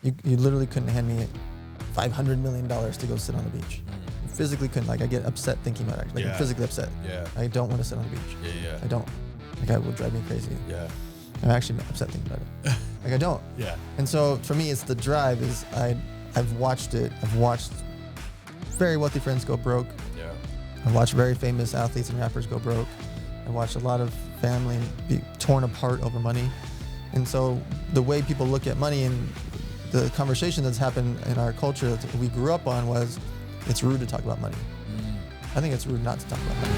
You literally couldn't hand me $500 million to go sit on the beach. You physically couldn't. Like I get upset thinking about it. Like I'm physically upset. Yeah. I don't want to sit on the beach. Yeah. I don't. Like it would drive me crazy. Yeah. I'm actually upset thinking about it. Like I don't. Yeah. And so for me, it's the drive. I've watched it. I've watched very wealthy friends go broke. Yeah. I've watched very famous athletes and rappers go broke. I watched a lot of family be torn apart over money. And so the way people look at money and the conversation that's happened in our culture that we grew up on was, it's rude to talk about money. I think it's rude not to talk about money.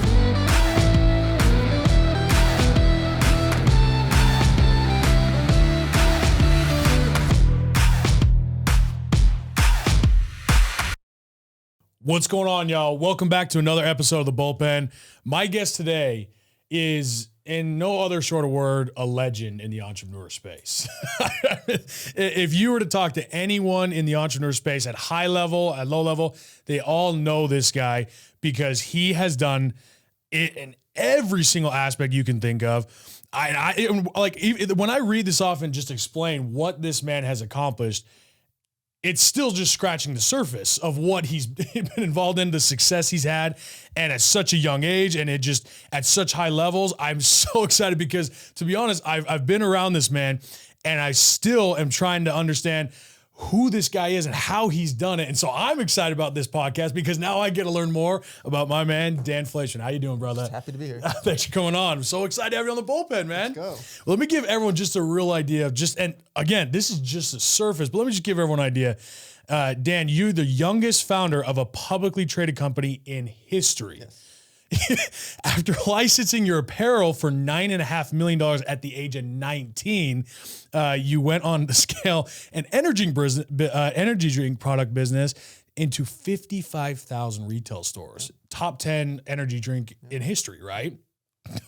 What's going on, y'all? Welcome back to another episode of The Bullpen. My guest today is, in no other short of word, a legend in the entrepreneur space. If you were to talk to anyone in the entrepreneur space at high level, at low level, they all know this guy because he has done it in every single aspect you can think of. When I read this off and just explain what this man has accomplished, it's still just scratching the surface of what he's been involved in, the success he's had, and at such a young age, and it just at such high levels. I'm so excited because, to be honest, I've been around this man, and I still am trying to understand who this guy is and how he's done it. And so I'm excited about this podcast because now I get to learn more about my man, Dan Fleyshman. How you doing, brother? Just happy to be here. Thanks for coming on. I'm so excited to have you on the bullpen, man. Let's go. Well, let me give everyone just a real idea of and again, this is just the surface, but let me just give everyone an idea. Dan, you're the youngest founder of a publicly traded company in history. Yes. After licensing your apparel for $9.5 million at the age of 19, you went on to scale an energy drink product business into 55,000 retail stores. Top 10 energy drink in history, right?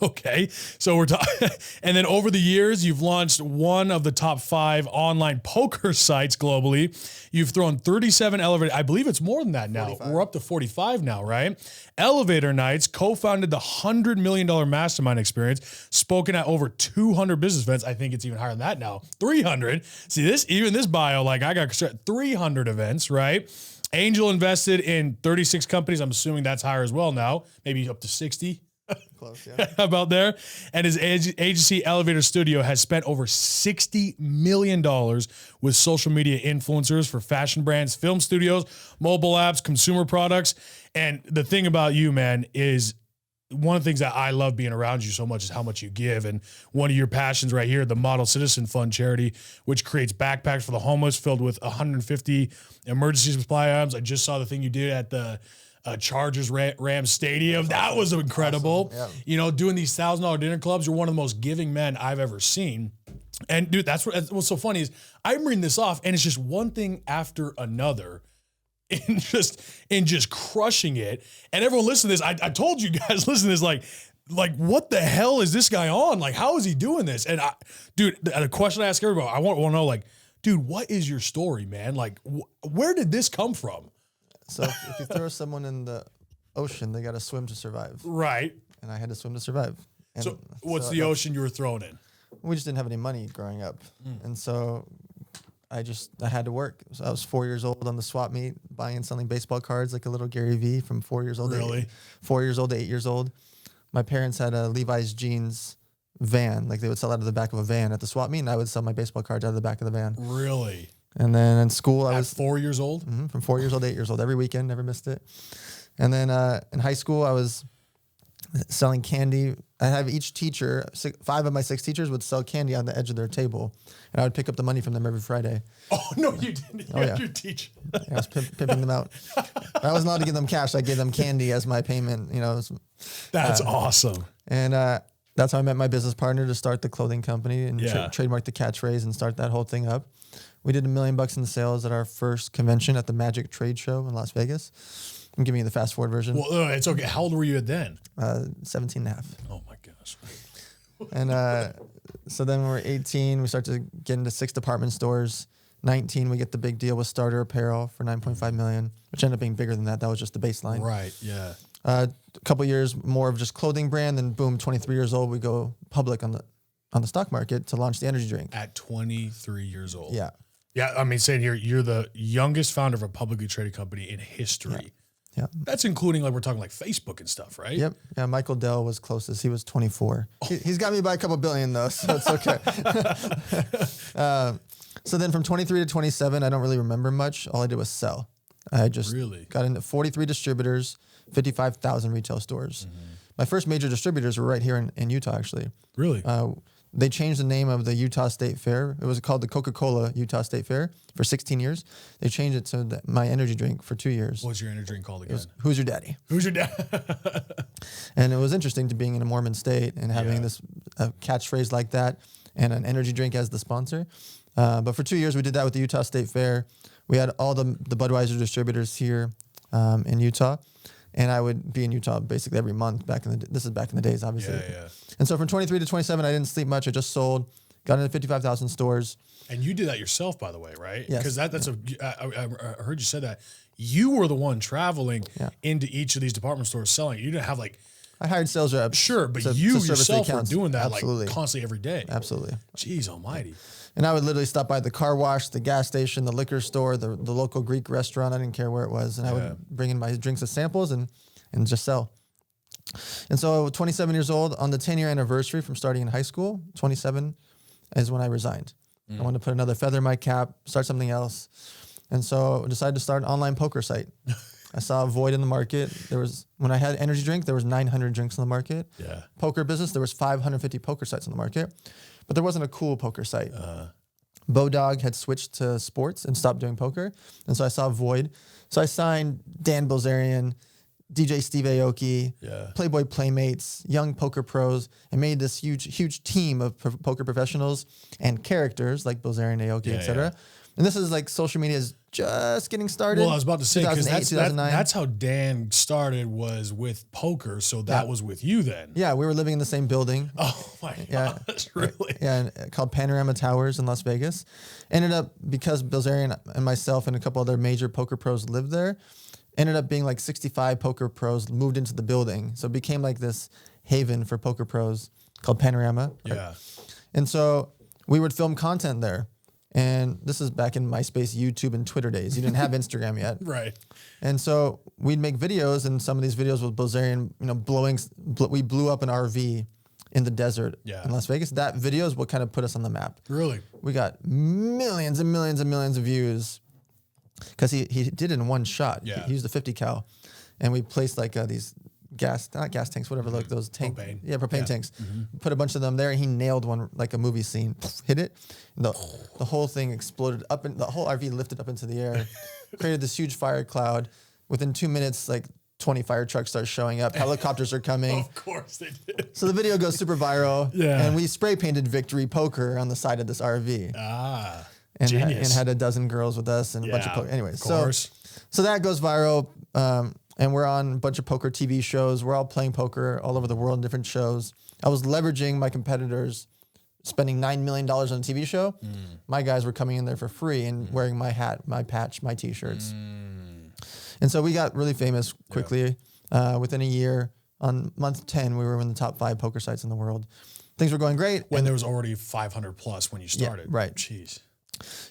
Okay, so we're talking, and then over the years, you've launched one of the top 5 online poker sites globally. You've thrown 37 elevator. I believe it's more than that now. 45. We're up to 45 now, right? Elevator Nights, co-founded the $100 million mastermind experience, spoken at over 200 business events. I think it's even higher than that now. 300. See this bio, like I got 300 events, right? Angel invested in 36 companies. I'm assuming that's higher as well now, maybe up to 60. Close, yeah. About there. And his agency Elevator Studio has spent over $60 million with social media influencers for fashion brands, film studios, mobile apps, consumer products. And the thing about you, man, is one of the things that I love being around you so much is how much you give. And one of your passions right here, the Model Citizen Fund charity, which creates backpacks for the homeless filled with 150 emergency supply items. I just saw the thing you did at the Chargers Rams Stadium. That was incredible. Awesome. Yeah. You know, doing these $1,000 dinner clubs. You're one of the most giving men I've ever seen. And dude, that's what's so funny is I'm reading this off and it's just one thing after another in just crushing it. And everyone listen to this. I told you guys listen to this like what the hell is this guy on? Like, how is he doing this? And dude, the question I ask everybody, I want to know, like, dude, what is your story, man? Like, where did this come from? So if you throw someone in the ocean, they got to swim to survive. Right. And I had to swim to survive. And So what's the ocean you were thrown in? We just didn't have any money growing up. And so I had to work. So I was 4 years old on the swap meet, buying and selling baseball cards like a little Gary Vee from 4 years old. Really? 4 years old to 8 years old. My parents had a Levi's jeans van. Like they would sell out of the back of a van at the swap meet, and I would sell my baseball cards out of the back of the van. Really? And then in school, I was 4 years old. from 4 years old to 8 years old, every weekend, never missed it. And then in high school, I was selling candy. I have each teacher, 5 of my 6 teachers would sell candy on the edge of their table, and I would pick up the money from them every Friday. Oh no, you didn't. Oh, yeah. Your teacher. I was pimping them out. I wasn't allowed to give them cash. I gave them candy as my payment. You know, That's awesome. and that's how I met my business partner to start the clothing company and Yeah. trademark the catchphrase and start that whole thing up. We did $1 million in sales at our first convention at the Magic Trade Show in Las Vegas. I'm giving you the fast forward version. Well, it's okay. How old were you then? 17 and a half. Oh my gosh. And so then when we're 18, we start to get into 6 department stores. 19, we get the big deal with Starter Apparel for $9.5 million, which ended up being bigger than that. That was just the baseline. Right. Yeah. A couple years more of just clothing brand, then boom, 23 years old, we go public on the stock market to launch the energy drink. At 23 years old. Yeah. Yeah, I mean, saying here, you're the youngest founder of a publicly traded company in history. Yeah. That's including, like, we're talking like Facebook and stuff, right? Yep. Yeah, Michael Dell was closest. He was 24. He's got me by a couple billion, though, so it's okay. So then from 23 to 27, I don't really remember much. All I did was sell. I just got into 43 distributors, 55,000 retail stores. My first major distributors were right here in Utah, actually. Really? They changed the name of the Utah State Fair. It was called the Coca-Cola Utah State Fair for 16 years. They changed it to my energy drink for 2 years. What's your energy drink called again? Who's Your Daddy? Who's Your Dad? And it was interesting to being in a Mormon state and having this catchphrase like that and an energy drink as the sponsor. But for 2 years, we did that with the Utah State Fair. We had all the Budweiser distributors here in Utah. And I would be in Utah basically every month this is back in the days, obviously. Yeah. And so from 23 to 27, I didn't sleep much. I just sold, got into 55,000 stores. And you did that yourself, by the way, right? Yes. Because I heard you said that. You were the one traveling into each of these department stores selling. You didn't have like... I hired sales reps. Sure, but you yourself were doing that Absolutely. like constantly every day. Absolutely. Jeez almighty. And I would literally stop by the car wash, the gas station, the liquor store, the local Greek restaurant. I didn't care where it was. And I would bring in my drinks as samples and just sell. And so 27 years old, on the 10-year anniversary from starting in high school, 27 is when I resigned. I wanted to put another feather in my cap, start something else. And so I decided to start an online poker site. I saw a void in the market. When I had energy drink, there was 900 drinks on the market. Yeah. Poker business, there was 550 poker sites on the market, but there wasn't a cool poker site. Bodog had switched to sports and stopped doing poker. And so I saw a void. So I signed Dan Bilzerian, DJ Steve Aoki, Playboy Playmates, young poker pros, and made this huge team of poker professionals and characters like Bilzerian, Aoki, etc. And this is like social media is just getting started. Well, I was about to say, because that's how Dan started, was with poker. So that was with you then. Yeah, we were living in the same building. Oh my gosh, really? Yeah, called Panorama Towers in Las Vegas. Ended up, because Bilzerian and myself and a couple other major poker pros lived there, ended up being like 65 poker pros moved into the building. So it became like this haven for poker pros called Panorama. Right? Yeah. And so we would film content there. And this is back in MySpace, YouTube, and Twitter days. You didn't have Instagram yet. Right. And so we'd make videos, and some of these videos with Bilzerian, we blew up an RV in the desert in Las Vegas. That video is what kind of put us on the map. Really? We got millions and millions and millions of views because he did it in one shot. Yeah. He used a 50 cal, and we placed like these not gas tanks, whatever, like those tanks. Propane. Yeah, propane tanks. Put a bunch of them there, and he nailed one like a movie scene. Hit it. And the whole thing exploded up, and the whole RV lifted up into the air, created this huge fire cloud. Within 2 minutes, like 20 fire trucks start showing up. Helicopters are coming. Of course they did. So the video goes super viral. Yeah. And we spray painted Victory Poker on the side of this RV. And genius. had a dozen girls with us and a bunch of poker. Anyway, of course. So that goes viral. And we're on a bunch of poker TV shows. We're all playing poker all over the world in different shows. I was leveraging my competitors, spending $9 million on a TV show. My guys were coming in there for free and wearing my hat, my patch, my T-shirts. And so we got really famous quickly. Within a year, on month 10, we were in the top 5 poker sites in the world. Things were going great. When there was already 500 plus when you started. Yeah, right. Jeez.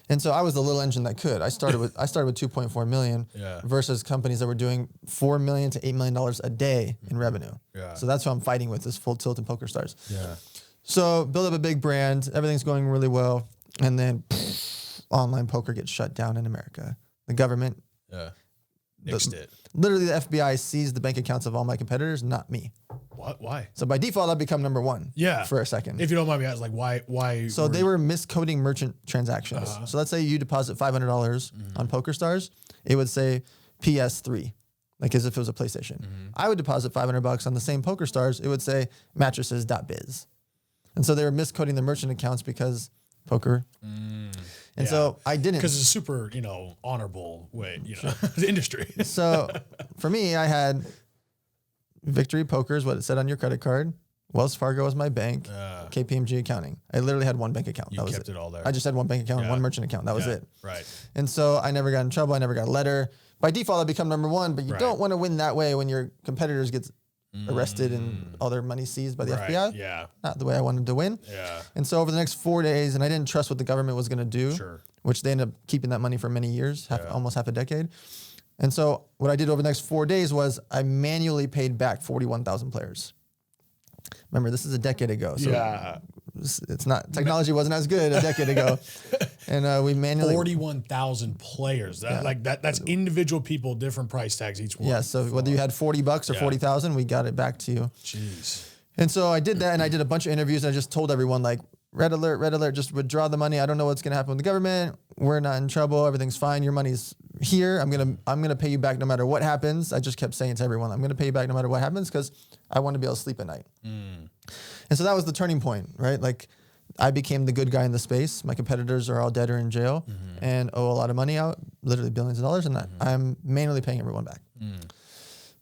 And so I was the little engine that could. I started with 2.4 million versus companies that were doing $4 million to $8 million a day in revenue. Yeah. So that's what I'm fighting with, is Full Tilt and Poker Stars. Yeah. So build up a big brand, everything's going really well, and then online poker gets shut down in America. The government Nixed it. Literally, the FBI seized the bank accounts of all my competitors, not me. What? Why? So by default, I've become number one. Yeah. For a second. If you don't mind me asking, like, why? So they were miscoding merchant transactions. So let's say you deposit $500 on PokerStars, it would say PS3, like as if it was a PlayStation. I would deposit $500 on the same PokerStars, it would say mattresses.biz. And so they were miscoding the merchant accounts because poker. And so I didn't. Because it's a super, honorable way, the industry. So for me, I had Victory Poker is what it said on your credit card. Wells Fargo was my bank. KPMG accounting. I literally had one bank account. You kept it all there. I just had one bank account, one merchant account. That was it. Right. And so I never got in trouble. I never got a letter. By default, I become number one, but you don't want to win that way when your competitors get arrested and all their money seized by the FBI. Yeah. Not the way I wanted to win. Yeah. And so over the next 4 days, and I didn't trust what the government was going to do, Sure. which they ended up keeping that money for many years, almost half a decade. And so what I did over the next 4 days was I manually paid back 41,000 players. Remember, this is a decade ago. So it's not, technology wasn't as good a decade ago. And we manually 41,000 players. That's individual people, different price tags each one. Yeah. So whether you had $40 or 40,000, we got it back to you. Jeez. And so I did that, and I did a bunch of interviews, and I just told everyone, like, red alert, just withdraw the money. I don't know what's going to happen with the government. We're not in trouble. Everything's fine. Your money's here. I'm going to pay you back no matter what happens. I just kept saying to everyone, I'm going to pay you back no matter what happens, because I want to be able to sleep at night. And so that was the turning point, right? Like, I became the good guy in the space. My competitors are all dead or in jail and owe a lot of money out, literally billions of dollars, and I'm manually paying everyone back.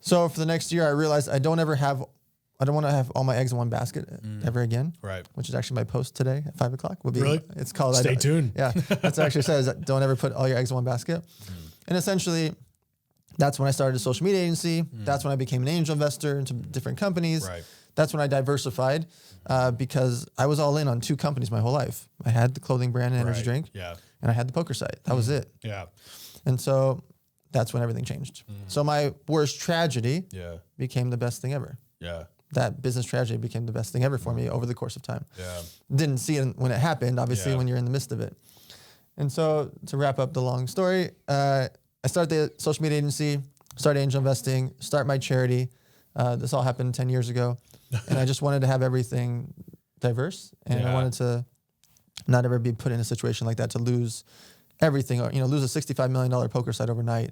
So for the next year, I realized I don't want to have all my eggs in one basket ever again. Right. Which is actually my post today at 5 o'clock. Really? It's called. Stay tuned. Yeah. That's actually says don't ever put all your eggs in one basket. And essentially, that's when I started a social media agency. That's when I became an angel investor into different companies. Right. That's when I diversified because I was all in on 2 companies my whole life. I had the clothing brand and energy drink. Yeah. And I had the poker site. That was it. Yeah. And so that's when everything changed. So my worst tragedy became the best thing ever. Yeah. That business tragedy became the best thing ever for me over the course of time. Yeah. Didn't see it when it happened, obviously, when you're in the midst of it. And so to wrap up the long story, I started the social media agency, started angel investing, start my charity. This all happened 10 years ago. And I just wanted to have everything diverse. And I wanted to not ever be put in a situation like that to lose everything, or, lose a $65 million poker site overnight.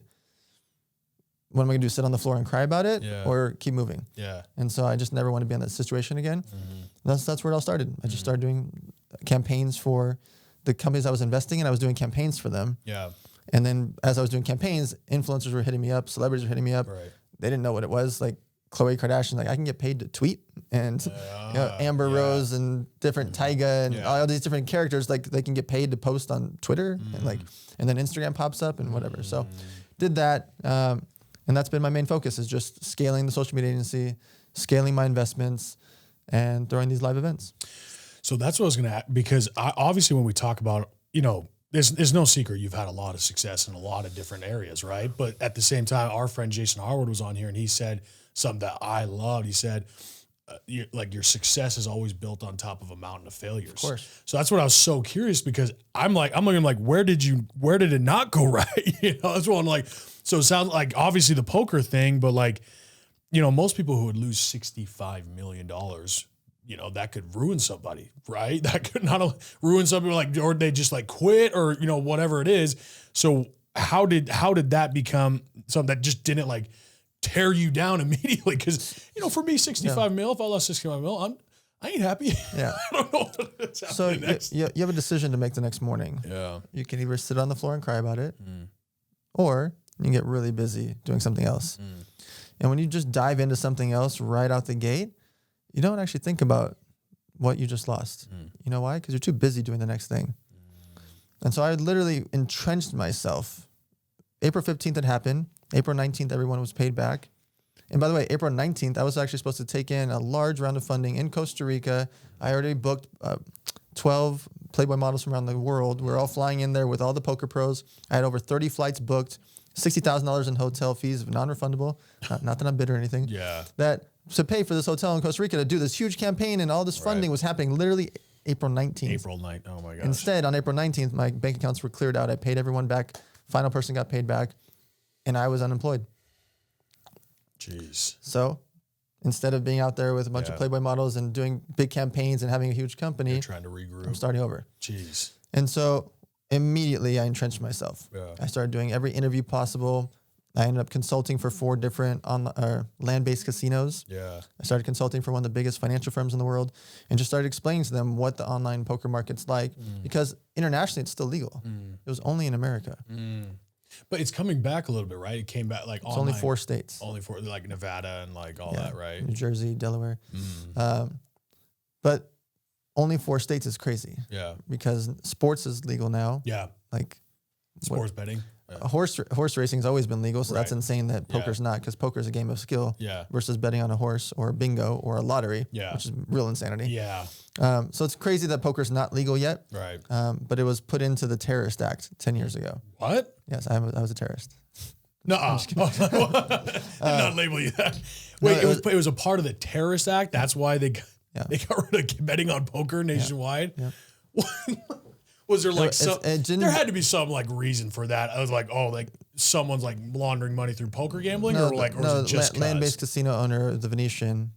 What am I going to do? Sit on the floor and cry about it, or keep moving? Yeah. And so I just never want to be in that situation again. That's where it all started. I just started doing campaigns for the companies I was investing in. I was doing campaigns for them. Yeah. And then as I was doing campaigns, influencers were hitting me up, celebrities were hitting me up. Right. They didn't know what it was. Like Khloe Kardashian, like, I can get paid to tweet, and Amber Rose and different Tyga and all these different characters, like they can get paid to post on Twitter, and then Instagram pops up and whatever. So did that. And that's been my main focus, is just scaling the social media agency, scaling my investments, and throwing these live events. So that's what I was going to ask, because obviously when we talk about, there's no secret you've had a lot of success in a lot of different areas, right? But at the same time, our friend Jason Harwood was on here, and he said something that I loved. He said, your success is always built on top of a mountain of failures. Of course. So that's what I was so curious, because I'm looking like, where did it not go right? That's what I'm like. So it sounds like obviously the poker thing, but most people who would lose $65 million, that could ruin somebody, right? That could not only ruin somebody, or they just quit, or, whatever it is. So how did that become something that just didn't tear you down immediately? Because, for me, 65 mil, if I lost 65 mil, I ain't happy. Yeah. I don't know what's happening next. You have a decision to make the next morning. Yeah. You can either sit on the floor and cry about it, or you can get really busy doing something else. And when you just dive into something else right out the gate, you don't actually think about what you just lost. You know why? Because you're too busy doing the next thing. And so I literally entrenched myself. April 15th had happened. April 19th, everyone was paid back. And by the way, April 19th, I was actually supposed to take in a large round of funding in Costa Rica. I already booked 12 Playboy models from around the world. We're all flying in there with all the poker pros. I had over 30 flights booked, $60,000 in hotel fees, non-refundable. Not that I'm bitter or anything. Yeah. That to pay for this hotel in Costa Rica to do this huge campaign, and all this funding was happening literally April 19th. April 9th. Oh my gosh. Instead, on April 19th, my bank accounts were cleared out. I paid everyone back. Final person got paid back, and I was unemployed. Jeez. So instead of being out there with a bunch of Playboy models and doing big campaigns and having a huge company, you're trying to regroup. I'm starting over. Jeez. And so immediately I entrenched myself. Yeah. I started doing every interview possible. I ended up consulting for 4 different land-based casinos. Yeah. I started consulting for one of the biggest financial firms in the world, and just started explaining to them what the online poker market's like, because internationally it's still legal. It was only in America. But it's coming back a little bit, right? It came back it's online. Only 4 states. Only 4, like Nevada and all that, right? New Jersey, Delaware. But only 4 states is crazy. Yeah. Because sports is legal now. Yeah. Sports betting. Horse racing has always been legal, so that's Right. insane that poker's not, because poker is a game of skill versus betting on a horse or bingo or a lottery, which is real insanity. Yeah. So it's crazy that poker's not legal yet. Right. But it was put into the Terrorist Act 10 years ago. What? Yes, I was a terrorist. No, did not label you that. Wait, no, it was a part of the Terrorist Act. That's why they got rid of betting on poker nationwide. Yeah. Was there like there had to be some like reason for that? I was like, oh, like someone's like laundering money through poker gambling, or was it just land-based casino owner, the Venetian.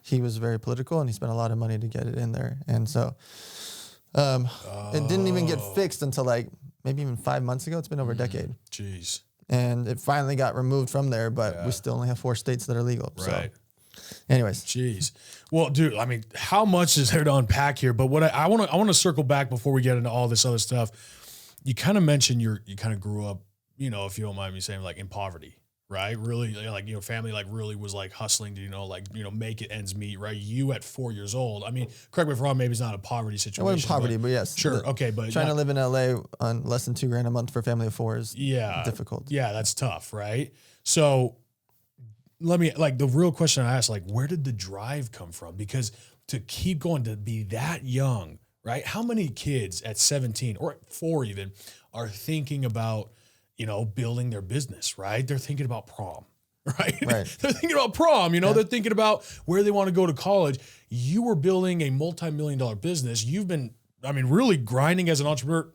He was very political, and he spent a lot of money to get it in there, and so it didn't even get fixed until like maybe even 5 months ago. It's been over a decade. Jeez. And it finally got removed from there, but we still only have 4 states that are legal. Right. So, anyways. Jeez. Well, dude, I mean, how much is there to unpack here? But what I want to circle back before we get into all this other stuff. You kind of mentioned you kind of grew up, you know, if you don't mind me saying, like in poverty, right? Really, like, you know, family like really was like hustling to, make it ends meet, right? You at 4 years old. I mean, correct me if I'm wrong, maybe it's not a poverty situation. It wasn't poverty, but yes. Sure. Okay. But trying to live in LA on less than $2,000 a month for a family of 4 is difficult. Yeah. That's tough. Right. So the real question I asked, like, where did the drive come from? Because to keep going, to be that young, right? How many kids at 17 or at 4 even are thinking about, building their business, right? They're thinking about prom, right? They're thinking about prom, they're thinking about where they want to go to college. You were building a multi-million-dollar business. You've been, really grinding as an entrepreneur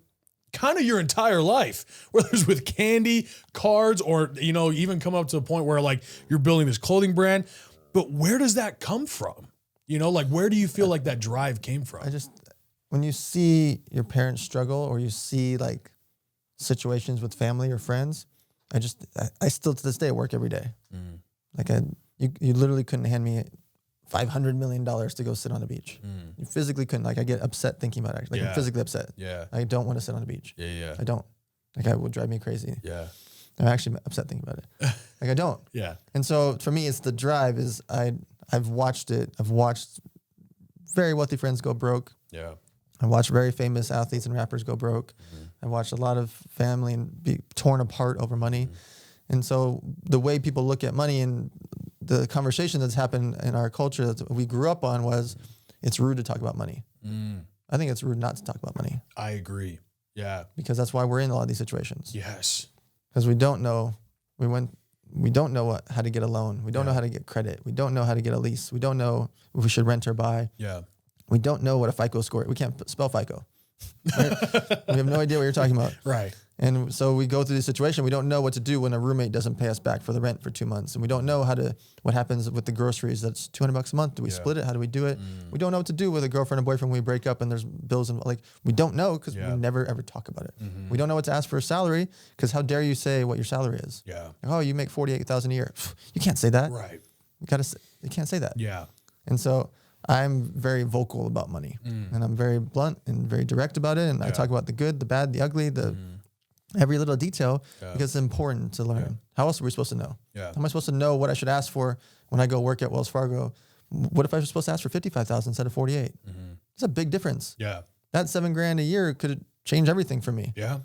kind of your entire life, whether it's with candy, cards, or, even come up to a point where like you're building this clothing brand. But where does that come from? Where do you feel like that drive came from? When you see your parents struggle, or you see like situations with family or friends, I still to this day work every day. Like you literally couldn't hand me $500 million to go sit on a beach. You physically couldn't. Like I get upset thinking about it. Like I'm physically upset. Yeah. I don't want to sit on the beach. Yeah. I don't. Like it would drive me crazy. Yeah. I'm actually upset thinking about it. Like I don't. Yeah. And so for me, it's the drive. I've watched it. I've watched very wealthy friends go broke. Yeah. I watched very famous athletes and rappers go broke. I watched a lot of family be torn apart over money. And so the way people look at money and the conversation that's happened in our culture that we grew up on was it's rude to talk about money. I think it's rude not to talk about money. I agree. Yeah. Because that's why we're in a lot of these situations. Yes. Because we don't know. We don't know how to get a loan. We don't know how to get credit. We don't know how to get a lease. We don't know if we should rent or buy. Yeah. We don't know what a FICO score. We can't spell FICO. Right? We have no idea what you're talking about. Right. And so we go through this situation. We don't know what to do when a roommate doesn't pay us back for the rent for 2 months. And we don't know what happens with the groceries. That's $200 a month. Do we split it? How do we do it? We don't know what to do with a girlfriend and boyfriend when we break up and there's bills. And like, we don't know because we never ever talk about it. We don't know what to ask for a salary because how dare you say what your salary is? Yeah. Like, oh, you make $48,000 a year. You can't say that. Right. You can't say that. Yeah. And so I'm very vocal about money and I'm very blunt and very direct about it. And I talk about the good, the bad, the ugly, every little detail because it's important to learn. Yeah. How else are we supposed to know? Yeah. How am I supposed to know what I should ask for when I go work at Wells Fargo? What if I was supposed to ask for 55,000 instead of 48? It's a big difference. Yeah. That $7,000 a year could change everything for me. Yeah.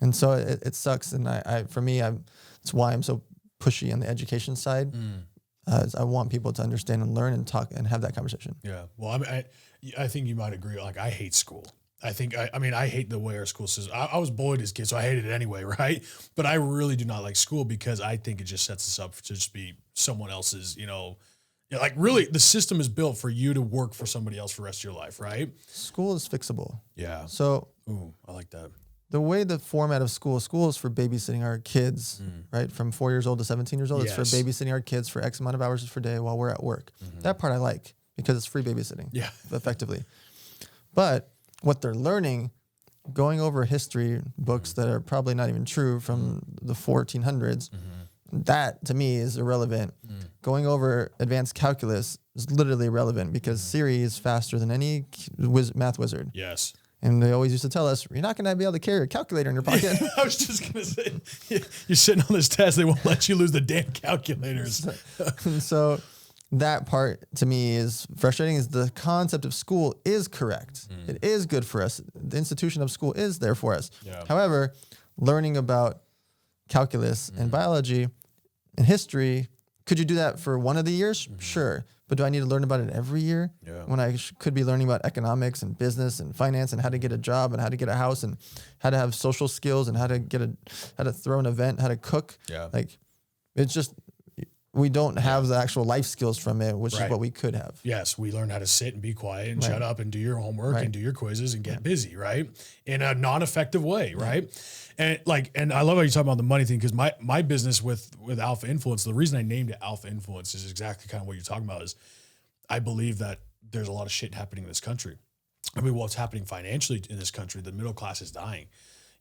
And so it sucks. And for me, it's why I'm so pushy on the education side. I want people to understand and learn and talk and have that conversation. Yeah. Well, I think you might agree. Like I hate school. I hate the way our school system. I was bullied as a kid, so I hated it anyway, right? But I really do not like school because I think it just sets us up to just be someone else's, like really the system is built for you to work for somebody else for the rest of your life, right? School is fixable. Yeah. So I like that. The way the format of school is for babysitting our kids, right? From 4 years old to 17 years old. It's for babysitting our kids for X amount of hours per day while we're at work. That part I like because it's free babysitting. Yeah. Effectively. But what they're learning, going over history books that are probably not even true from the 1400s, that to me is irrelevant. Going over advanced calculus is literally irrelevant because Siri is faster than any math wizard. Yes. And they always used to tell us, you're not going to be able to carry a calculator in your pocket. I was just going to say, you're sitting on this test, they won't let you lose the damn calculators. And so that part to me is frustrating is the concept of school is correct. It is good for us. The institution of school is there for us. Yeah. However, learning about calculus and biology and history. Could you do that for one of the years? Sure. But do I need to learn about it every year when I could be learning about economics and business and finance and how to get a job and how to get a house and how to have social skills and how to throw an event, how to cook? Yeah. Like, it's just, we don't have the actual life skills from it, which is what we could have. Yes, we learn how to sit and be quiet and shut up and do your homework and do your quizzes and get busy, right? In a non-effective way, right? And I love how you talk about the money thing, because my business with Alpha Influence, the reason I named it Alpha Influence is exactly kind of what you're talking about. Is I believe that there's a lot of shit happening in this country. I mean, what's happening financially in this country, the middle class is dying.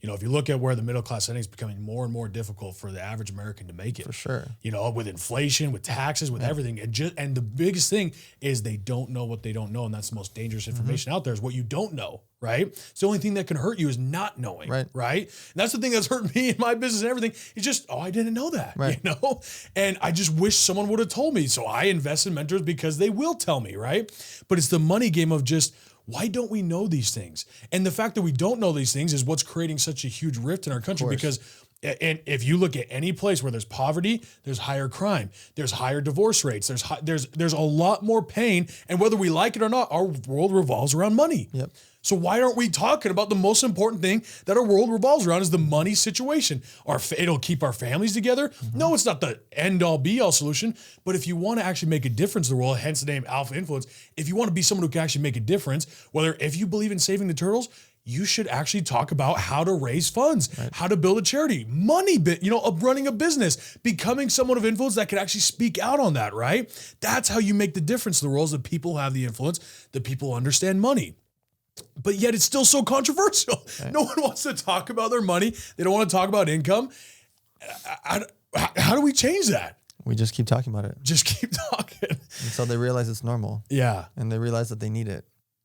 You know, if you look at where the middle class setting is becoming more and more difficult for the average American to make it. For sure. You know, with inflation, with taxes, with everything. And the biggest thing is they don't know what they don't know. And that's the most dangerous information out there, is what you don't know, right? It's the only thing that can hurt you is not knowing, right? And that's the thing that's hurt me in my business and everything. It's just, I didn't know that, you know? And I just wish someone would have told me. So I invest in mentors because they will tell me, right? But it's the money game of just, why don't we know these things? And the fact that we don't know these things is what's creating such a huge rift in our country, because and if you look at any place where there's poverty, there's higher crime, there's higher divorce rates, there's a lot more pain. And whether we like it or not, our world revolves around money. Yep. So why aren't we talking about the most important thing that our world revolves around, is the money situation? It'll keep our families together. No, it's not the end all be all solution. But if you want to actually make a difference in the world, hence the name Alpha Influence, if you want to be someone who can actually make a difference, if you believe in saving the turtles, you should actually talk about how to raise funds, how to build a charity, running a business, becoming someone of influence that can actually speak out on that, right? That's how you make the difference in the world, is that people have the influence, that people understand money. But yet it's still so controversial. No one wants to talk about their money. They don't want to talk about income. How do we change that? We just keep talking about it. Just keep talking. Until they realize it's normal. Yeah. And they realize that they need it.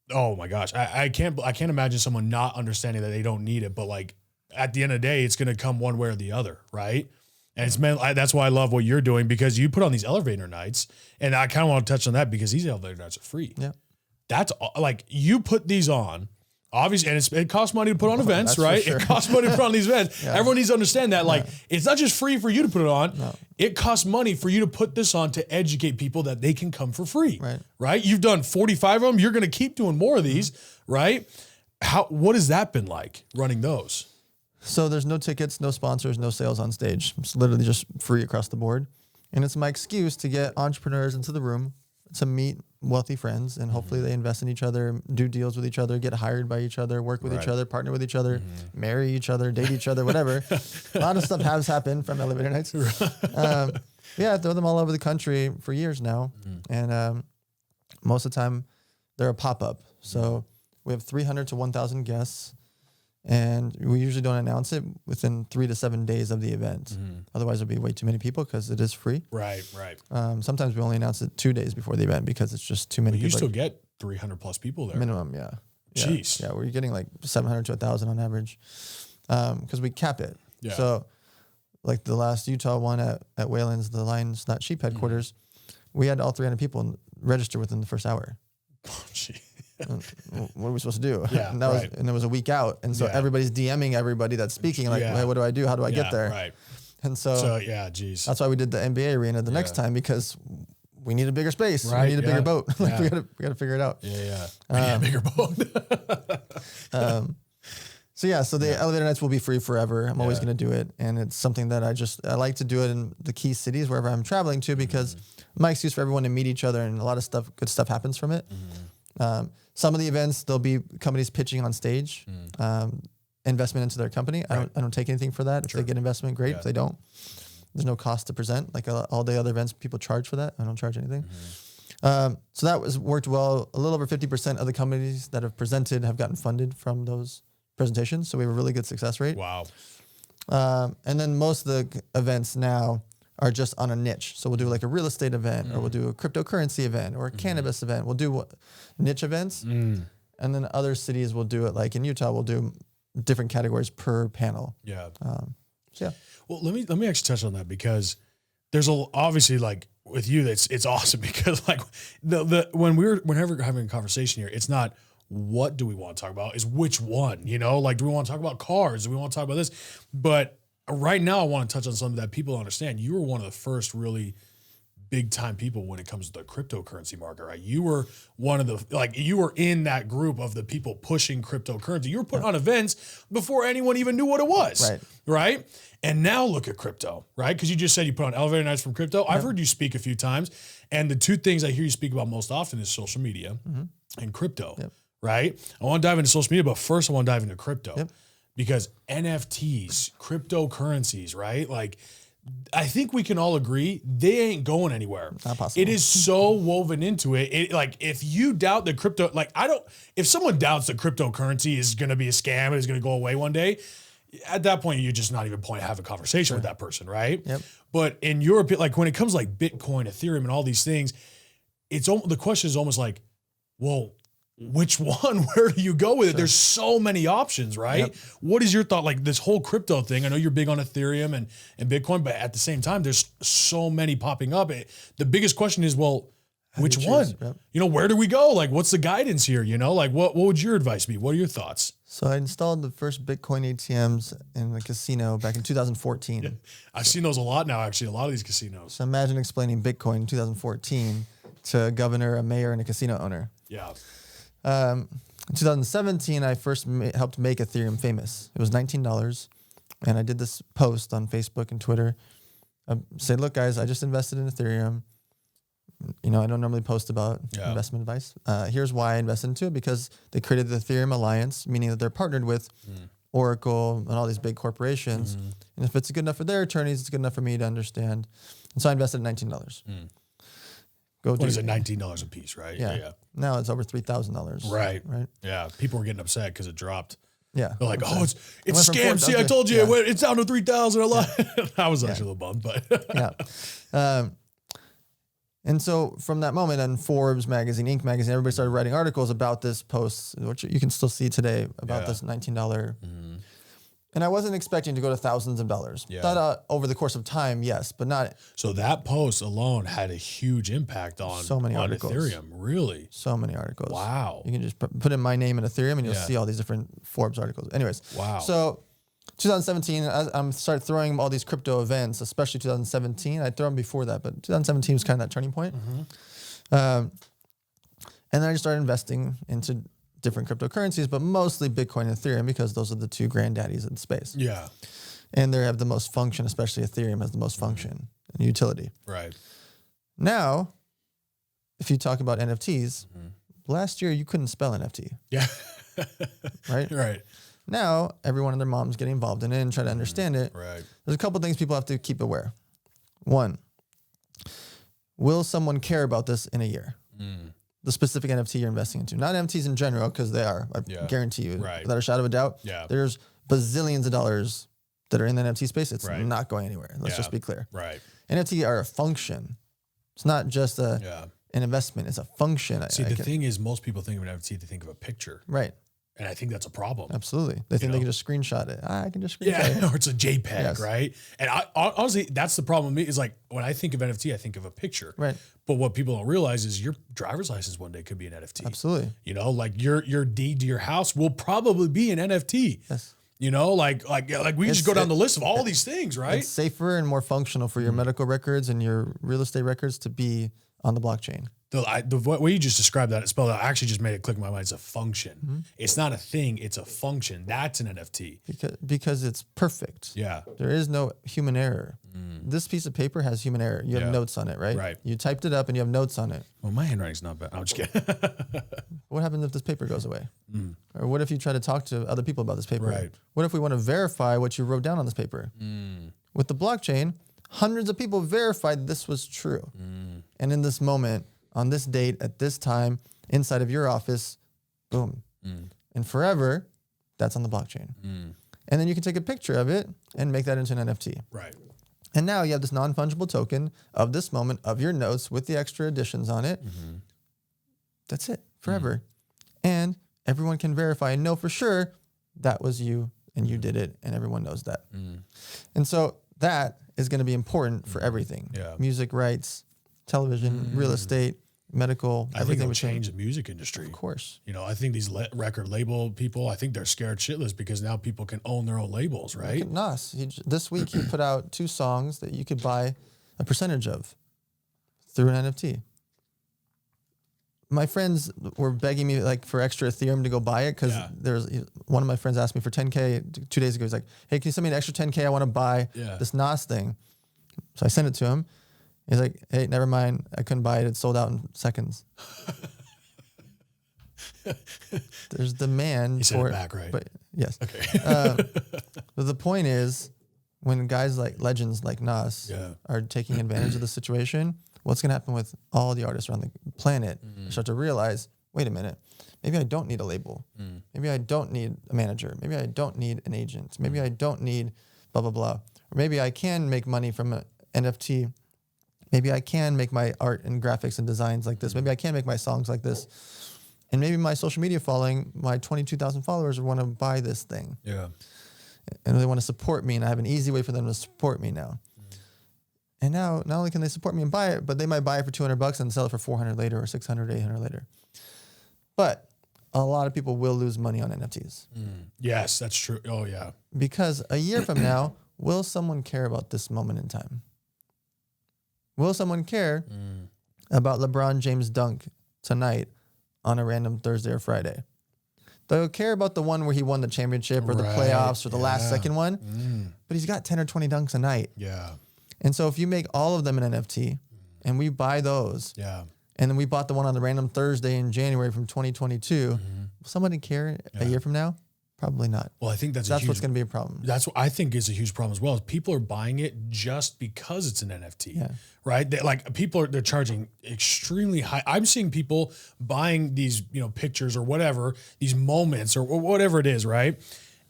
Oh my gosh. I can't imagine someone not understanding that they don't need it. But like, at the end of the day, it's going to come one way or the other, right? And that's why I love what you're doing, because you put on these elevator nights. And I kind of want to touch on that, because these elevator nights are free. Yeah. That's like, you put these on, obviously, and it costs money to put on events, right? Sure. It costs money to put on these events. Everyone needs to understand that. Like, it's not just free for you to put it on. No. It costs money for you to put this on to educate people that they can come for free, right? You've done 45 of them. You're going to keep doing more of these, right? What has that been like, running those? So there's no tickets, no sponsors, no sales on stage. It's literally just free across the board. And it's my excuse to get entrepreneurs into the room to meet wealthy friends, and hopefully they invest in each other, do deals with each other, get hired by each other, work with each other, partner with each other, marry each other, date each other, whatever. A lot of stuff has happened from elevator nights. I throw them all over the country for years now. And most of the time they're a pop-up. So we have 300 to 1,000 guests, and we usually don't announce it within 3 to 7 days of the event. Otherwise, it'll be way too many people, because it is free. Right. Sometimes we only announce it 2 days before the event, because it's just too many people. You still get 300 plus people there. Minimum, yeah. Jeez. Yeah, we're getting like 700 to 1,000 on average, because we cap it. Yeah. So like the last Utah one at Wayland's, the Lions Not Sheep headquarters, we had all 300 people register within the first hour. Oh, gee. What are we supposed to do? Yeah, and it was a week out, and so everybody's DMing everybody that's speaking, like, hey, what do I do? How do I get there? Right. And so geez. That's why we did the NBA arena the next time, because we need a bigger space. Right, we need a bigger boat. We gotta figure it out. We need a bigger boat. So the elevator nights will be free forever. I'm always going to do it. And it's something that I like to do it in the key cities wherever I'm traveling to, because my excuse for everyone to meet each other, and a lot of good stuff happens from it. Some of the events, there'll be companies pitching on stage, investment into their company. I don't take anything for that. If they get investment, great. If they don't, there's no cost to present. Like all the other events, people charge for that. I don't charge anything. So that worked well. A little over 50% of the companies that have presented have gotten funded from those presentations. So we have a really good success rate. Wow. And then most of the events now are just on a niche. So we'll do like a real estate event, or we'll do a cryptocurrency event, or a cannabis event. We'll do niche events. And then other cities will do it. Like in Utah, we'll do different categories per panel. Yeah. Well, let me actually touch on that, because there's obviously, like with you, it's awesome, because like whenever we're having a conversation here, it's not what do we want to talk about? Is which one, you know, like, do we want to talk about cars? Do we want to talk about this? But right now I want to touch on something that people understand. You were one of the first really big time people when it comes to the cryptocurrency market, right? You were one of the, like, you were in that group of the people pushing cryptocurrency. You were put on events before anyone even knew what it was, right? And now look at crypto, right? Because you just said you put on elevator nights from crypto. I've heard you speak a few times. And the two things I hear you speak about most often is social media and crypto, right? I want to dive into social media, but first I want to dive into crypto because NFTs, cryptocurrencies, right? Like, I think we can all agree they ain't going anywhere. Not possible. It is so woven into it. Like, if you doubt that crypto, like, if someone doubts that cryptocurrency is going to be a scam and is going to go away one day, at that point, you're just not even point to have a conversation with that person, right? But in Europe, like, when it comes to like Bitcoin, Ethereum, and all these things, the question is almost like, well, which one? Where do you go with it? There's so many options, right? What is your thought? Like, this whole crypto thing, I know you're big on Ethereum and Bitcoin, but at the same time, there's so many popping up. The biggest question is, well, which one? You know, where do we go? Like, what's the guidance here? You know, like, what would your advice be? What are your thoughts? So I installed the first Bitcoin ATMs in the casino back in 2014. I've seen those a lot now, actually, a lot of these casinos. So imagine explaining Bitcoin in 2014 to a governor, a mayor, and a casino owner. In 2017, I first helped make Ethereum famous. It was $19. And I did this post on Facebook and Twitter. Say, look, guys, I just invested in Ethereum. You know, I don't normally post about investment advice. Here's why I invested into it, because they created the Ethereum Alliance, meaning that they're partnered with Oracle and all these big corporations. And if it's good enough for their attorneys, it's good enough for me to understand. And so I invested $19. What is it, $19 a piece, right? Yeah. Now it's over $3,000. Right. Yeah. People were getting upset because it dropped. Yeah. They're like, oh, it's scam. See, I told you, it's down to 3,000. I was actually a little bummed, but. And so from that moment on Forbes magazine, Inc. magazine, everybody started writing articles about this post, which you can still see today, about this $19. And I wasn't expecting to go to thousands of dollars. Thought over the course of time, yes, but not. So that post alone had a huge impact on so many articles. Ethereum, really. So many articles. Wow. You can just put in my name in Ethereum and you'll see all these different Forbes articles. Anyways. Wow. So 2017, I started throwing all these crypto events, especially 2017. I'd throw them before that, but 2017 was kind of that turning point. And then I just started investing into different cryptocurrencies, but mostly Bitcoin and Ethereum, because those are the two granddaddies of the space. Yeah. And they have the most function, especially Ethereum has the most function and utility. Right. Now, if you talk about NFTs, last year you couldn't spell NFT. Yeah. Right? Right. Now, everyone and their mom's getting involved in it and try to understand it. Right. There's a couple things people have to keep aware. One, will someone care about this in a year? The specific NFT you're investing into. Not NFTs in general, because they are, I guarantee you, without a shadow of a doubt. There's bazillions of dollars that are in the NFT space. It's not going anywhere. Let's just be clear. Right. NFT are a function. It's not just an investment. It's a function. See, the thing is, most people think of an NFT, they think of a picture. Right. And I think that's a problem. Absolutely. They think they can just screenshot it. I can just screenshot it. Or it's a JPEG, right? And honestly, that's the problem with me, is like, when I think of NFT, I think of a picture. Right. But what people don't realize is your driver's license one day could be an NFT. Absolutely. You know, like your deed to your house will probably be an NFT. Yes. You know, like we can just go down the list of all these things, right? It's safer and more functional for your medical records and your real estate records to be on the blockchain. The way you just described that, spelled out, actually just made it click in my mind. It's a function. It's not a thing. It's a function. That's an NFT. Because it's perfect. Yeah. There is no human error. This piece of paper has human error. You have notes on it, right? Right. You typed it up and you have notes on it. Well, my handwriting's not bad. I'm just kidding. What happens if this paper goes away? Or what if you try to talk to other people about this paper? Right. What if we want to verify what you wrote down on this paper? With the blockchain, hundreds of people verified this was true. And in this moment, on this date, at this time, inside of your office, boom. And forever, that's on the blockchain. And then you can take a picture of it and make that into an NFT. Right. And now you have this non-fungible token of this moment of your notes with the extra additions on it. That's it, forever. And everyone can verify and know for sure that was you and you did it, and everyone knows that. And so that is going to be important for everything. Yeah. Music rights, television, real estate, medical, I think everything it'll would change the music industry. Of course. You know, I think these record label people, I think they're scared shitless because now people can own their own labels, right? Look at Nas. This week he put out 2 songs that you could buy a percentage of through an NFT. My friends were begging me like for extra Ethereum to go buy it because there's one of my friends asked me for 10K 2 days ago. He's like, "Hey, can you send me an extra 10K? I want to buy this Nas thing." So I sent it to him. He's like, "Hey, never mind. I couldn't buy it. It sold out in seconds." There's demand for it. Back, right? But yes. Okay. But the point is, when guys like legends like Nas are taking advantage of the situation, what's going to happen with all the artists around the planet? Start to realize, wait a minute, maybe I don't need a label. Maybe I don't need a manager. Maybe I don't need an agent. Maybe I don't need blah, blah, blah. Or maybe I can make money from an NFT. Maybe I can make my art and graphics and designs like this. Maybe I can make my songs like this. And maybe my social media following, my 22,000 followers want to buy this thing. Yeah. And they want to support me, and I have an easy way for them to support me now. And now, not only can they support me and buy it, but they might buy it for $200 and sell it for 400 later, or 600, 800 later. But a lot of people will lose money on NFTs. Yes, that's true. Oh, yeah. Because a year from now, will someone care about this moment in time? Will someone care about LeBron James' dunk tonight on a random Thursday or Friday? They'll care about the one where he won the championship or the playoffs or the last second one, but he's got 10 or 20 dunks a night. Yeah. And so if you make all of them an NFT and we buy those, and then we bought the one on the random Thursday in January from 2022, will somebody care a year from now? Probably not. Well, I think that's what's going to be a problem. That's what I think is a huge problem as well. Is people are buying it just because it's an NFT, right? They're charging extremely high. I'm seeing people buying these, pictures or whatever, these moments or whatever it is, right?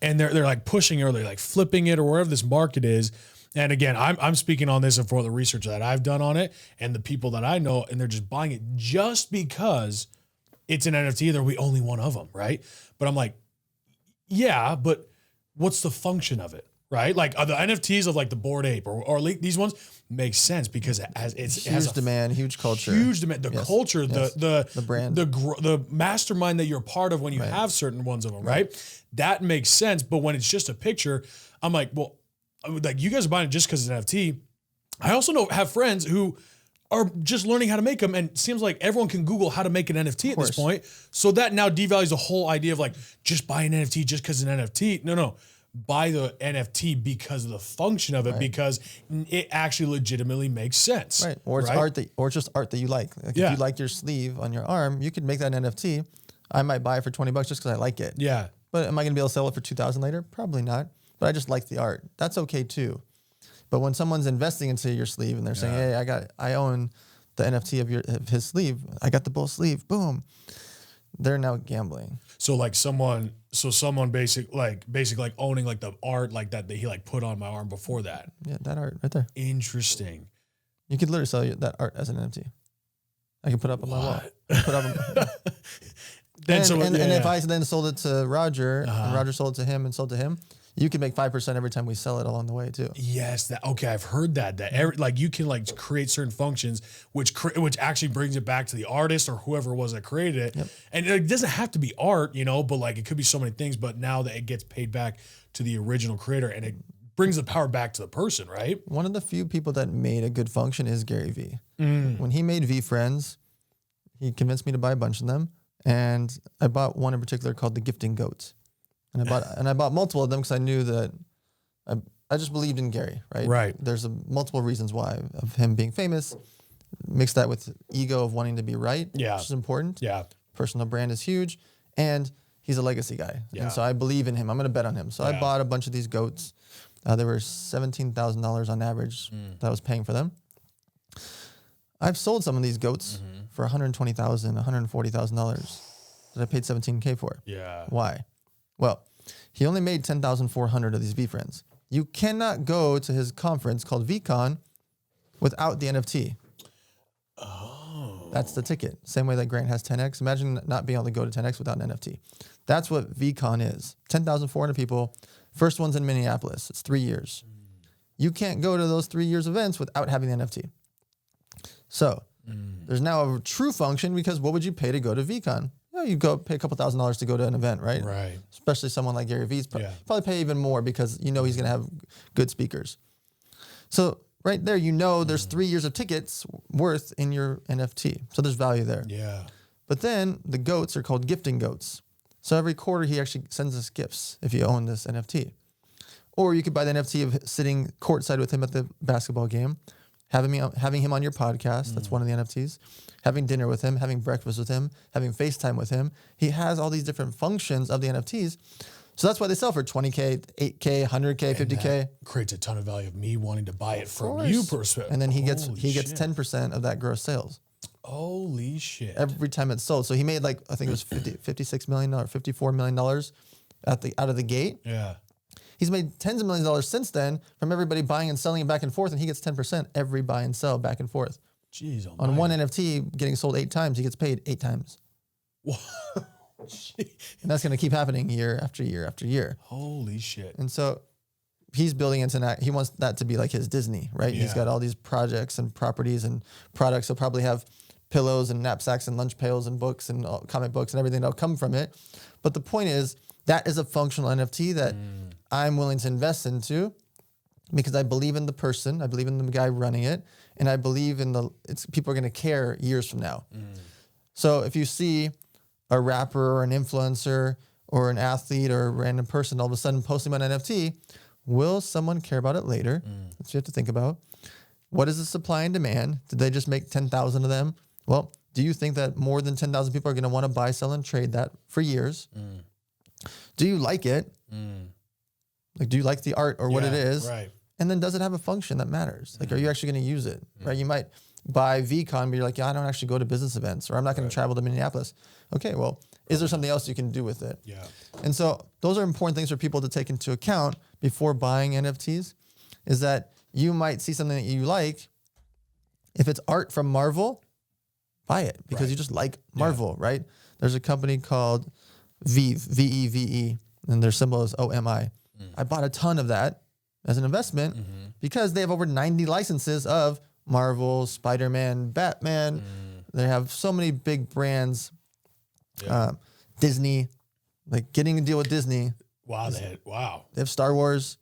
And they're like pushing it or they're like flipping it or wherever this market is. And again, I'm speaking on this and for the research that I've done on it and the people that I know, and they're just buying it just because it's an NFT. There'll be only one of them, right? But I'm like, yeah, but what's the function of it, right? Like the NFTs of like the Bored Ape or these ones make sense because it has demand, huge culture, huge demand. The culture, the brand, the mastermind that you're part of when you have certain ones of them, right? That makes sense. But when it's just a picture, I'm like, well, like you guys are buying it just because it's an NFT. I also have friends who are just learning how to make them, and it seems like everyone can Google how to make an NFT at this point. So that now devalues the whole idea of like just buy an NFT just because it's an NFT. No. Buy the NFT because of the function of it, because it actually legitimately makes sense. Right. Or it's art or just art that you like. If you like your sleeve on your arm, you could make that an NFT. I might buy it for $20 just because I like it. Yeah. But am I going to be able to sell it for $2,000 later? Probably not. But I just like the art. That's okay too. But when someone's investing into your sleeve and they're saying, "Hey, I own the NFT of his sleeve. I got the bull sleeve." Boom. They're now gambling. So like someone basically like owning like the art like that he like put on my arm before that. Yeah, that art right there. Interesting. You could literally sell that art as an NFT. I can put up on my wall. And if I then sold it to Roger, and Roger sold it to him and sold to him, you can make 5% every time we sell it along the way too. Yes, I've heard that like you can like create certain functions, which actually brings it back to the artist or whoever it was that created it. Yep. And it doesn't have to be art, but like it could be so many things. But now that it gets paid back to the original creator, and it brings the power back to the person, right? One of the few people that made a good function is Gary Vee. When he made V Friends, he convinced me to buy a bunch of them, and I bought one in particular called the Gifting Goat. And I bought multiple of them because I knew that I just believed in Gary, right? Right. There's multiple reasons why of him being famous. Mix that with ego of wanting to be right, which is important. Yeah. Personal brand is huge, and he's a legacy guy. Yeah. And so I believe in him. I'm going to bet on him. So I bought a bunch of these goats. There were $17,000 on average that I was paying for them. I've sold some of these goats for $120,000, $140,000 that I paid $17K for. Yeah. Why? Well, he only made 10,400 of these V Friends. You cannot go to his conference called VCon without the NFT. Oh. That's the ticket. Same way that Grant has 10X. Imagine not being able to go to 10X without an NFT. That's what VCon is. 10,400 people. First one's in Minneapolis. It's 3 years. You can't go to those 3 years events without having the NFT. So There's now a true function because what would you pay to go to VCon? You go pay a couple $1,000s to go to an event, right? Right. Especially someone like Gary Vee's probably pay even more because he's going to have good speakers. So right there, there's 3 years of tickets worth in your NFT. So there's value there. Yeah. But then the goats are called gifting goats. So every quarter he actually sends us gifts if you own this NFT. Or you could buy the NFT of sitting courtside with him at the basketball game, having him on your podcast. That's one of the NFTs. Having dinner with him, having breakfast with him, having FaceTime with him. He has all these different functions of the NFTs. So that's why they sell for $20K, $8K, $100K, $50K. That creates a ton of value of me wanting to buy it from you perspective. And then he gets 10% of that gross sales. Holy shit. Every time it's sold. So he made I think it was $56 million or $54 million out of the gate. Yeah. He's made tens of millions of dollars since then from everybody buying and selling it back and forth, and he gets 10% every buy and sell back and forth. Jeez, on one NFT getting sold 8 times, he gets paid 8 times. And that's going to keep happening year after year after year. Holy shit. And so he's building into that. He wants that to be like his Disney, right? Yeah. He's got all these projects and properties and products. He'll probably have pillows and knapsacks and lunch pails and books and comic books and everything that'll come from it. But the point is, that is a functional NFT that I'm willing to invest into because I believe in the person, I believe in the guy running it, and I believe in people are going to care years from now. So if you see a rapper or an influencer or an athlete or a random person all of a sudden posting about an NFT, will someone care about it later? That's what you have to think about. What is the supply and demand? Did they just make 10,000 of them? Well, do you think that more than 10,000 people are going to want to buy, sell, and trade that for years? Do you like it? Do you like the art or what it is? Right. And then does it have a function that matters? Are you actually going to use it? Right? You might buy VCon, but you're like, I don't actually go to business events, or I'm not going to travel to Minneapolis. Okay, well, is there something else you can do with it? Yeah. And so those are important things for people to take into account before buying NFTs, is that you might see something that you like. If it's art from Marvel, buy it because you just like Marvel, right? There's a company called Vive, V-E-V-E, and their symbol is O-M-I. I bought a ton of that as an investment because they have over 90 licenses of Marvel, Spider-Man, Batman. They have so many big brands. Disney, getting a deal with Disney. Wow. They have Star Wars.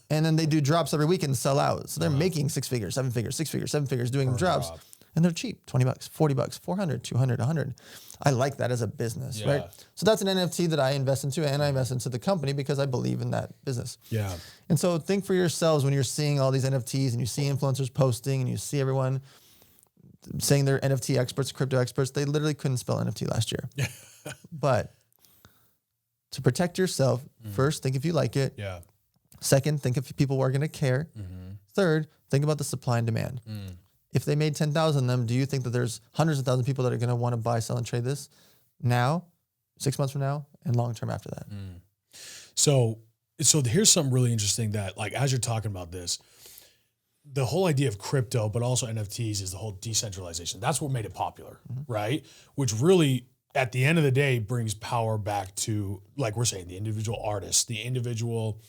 And then they do drops every week and sell out. So they're making 6 figures, 7 figures, 6 figures, 7 figures doing drops. And they're cheap, $20, $40, $400, $200, $100. I like that as a business, right? So that's an NFT that I invest into, and I invest into the company because I believe in that business. Yeah. And so think for yourselves when you're seeing all these NFTs and you see influencers posting and you see everyone saying they're NFT experts, crypto experts, they literally couldn't spell NFT last year. But to protect yourself, first, think if you like it. Yeah. Second, think if people are going to care. Third, think about the supply and demand. If they made 10,000 of them, do you think that there's hundreds of thousands of people that are going to want to buy, sell, and trade this now, 6 months from now, and long term after that? So here's something really interesting that, as you're talking about this, the whole idea of crypto, but also NFTs, is the whole decentralization. That's what made it popular, right? Which really, at the end of the day, brings power back to, like we're saying, the individual artist, the individual,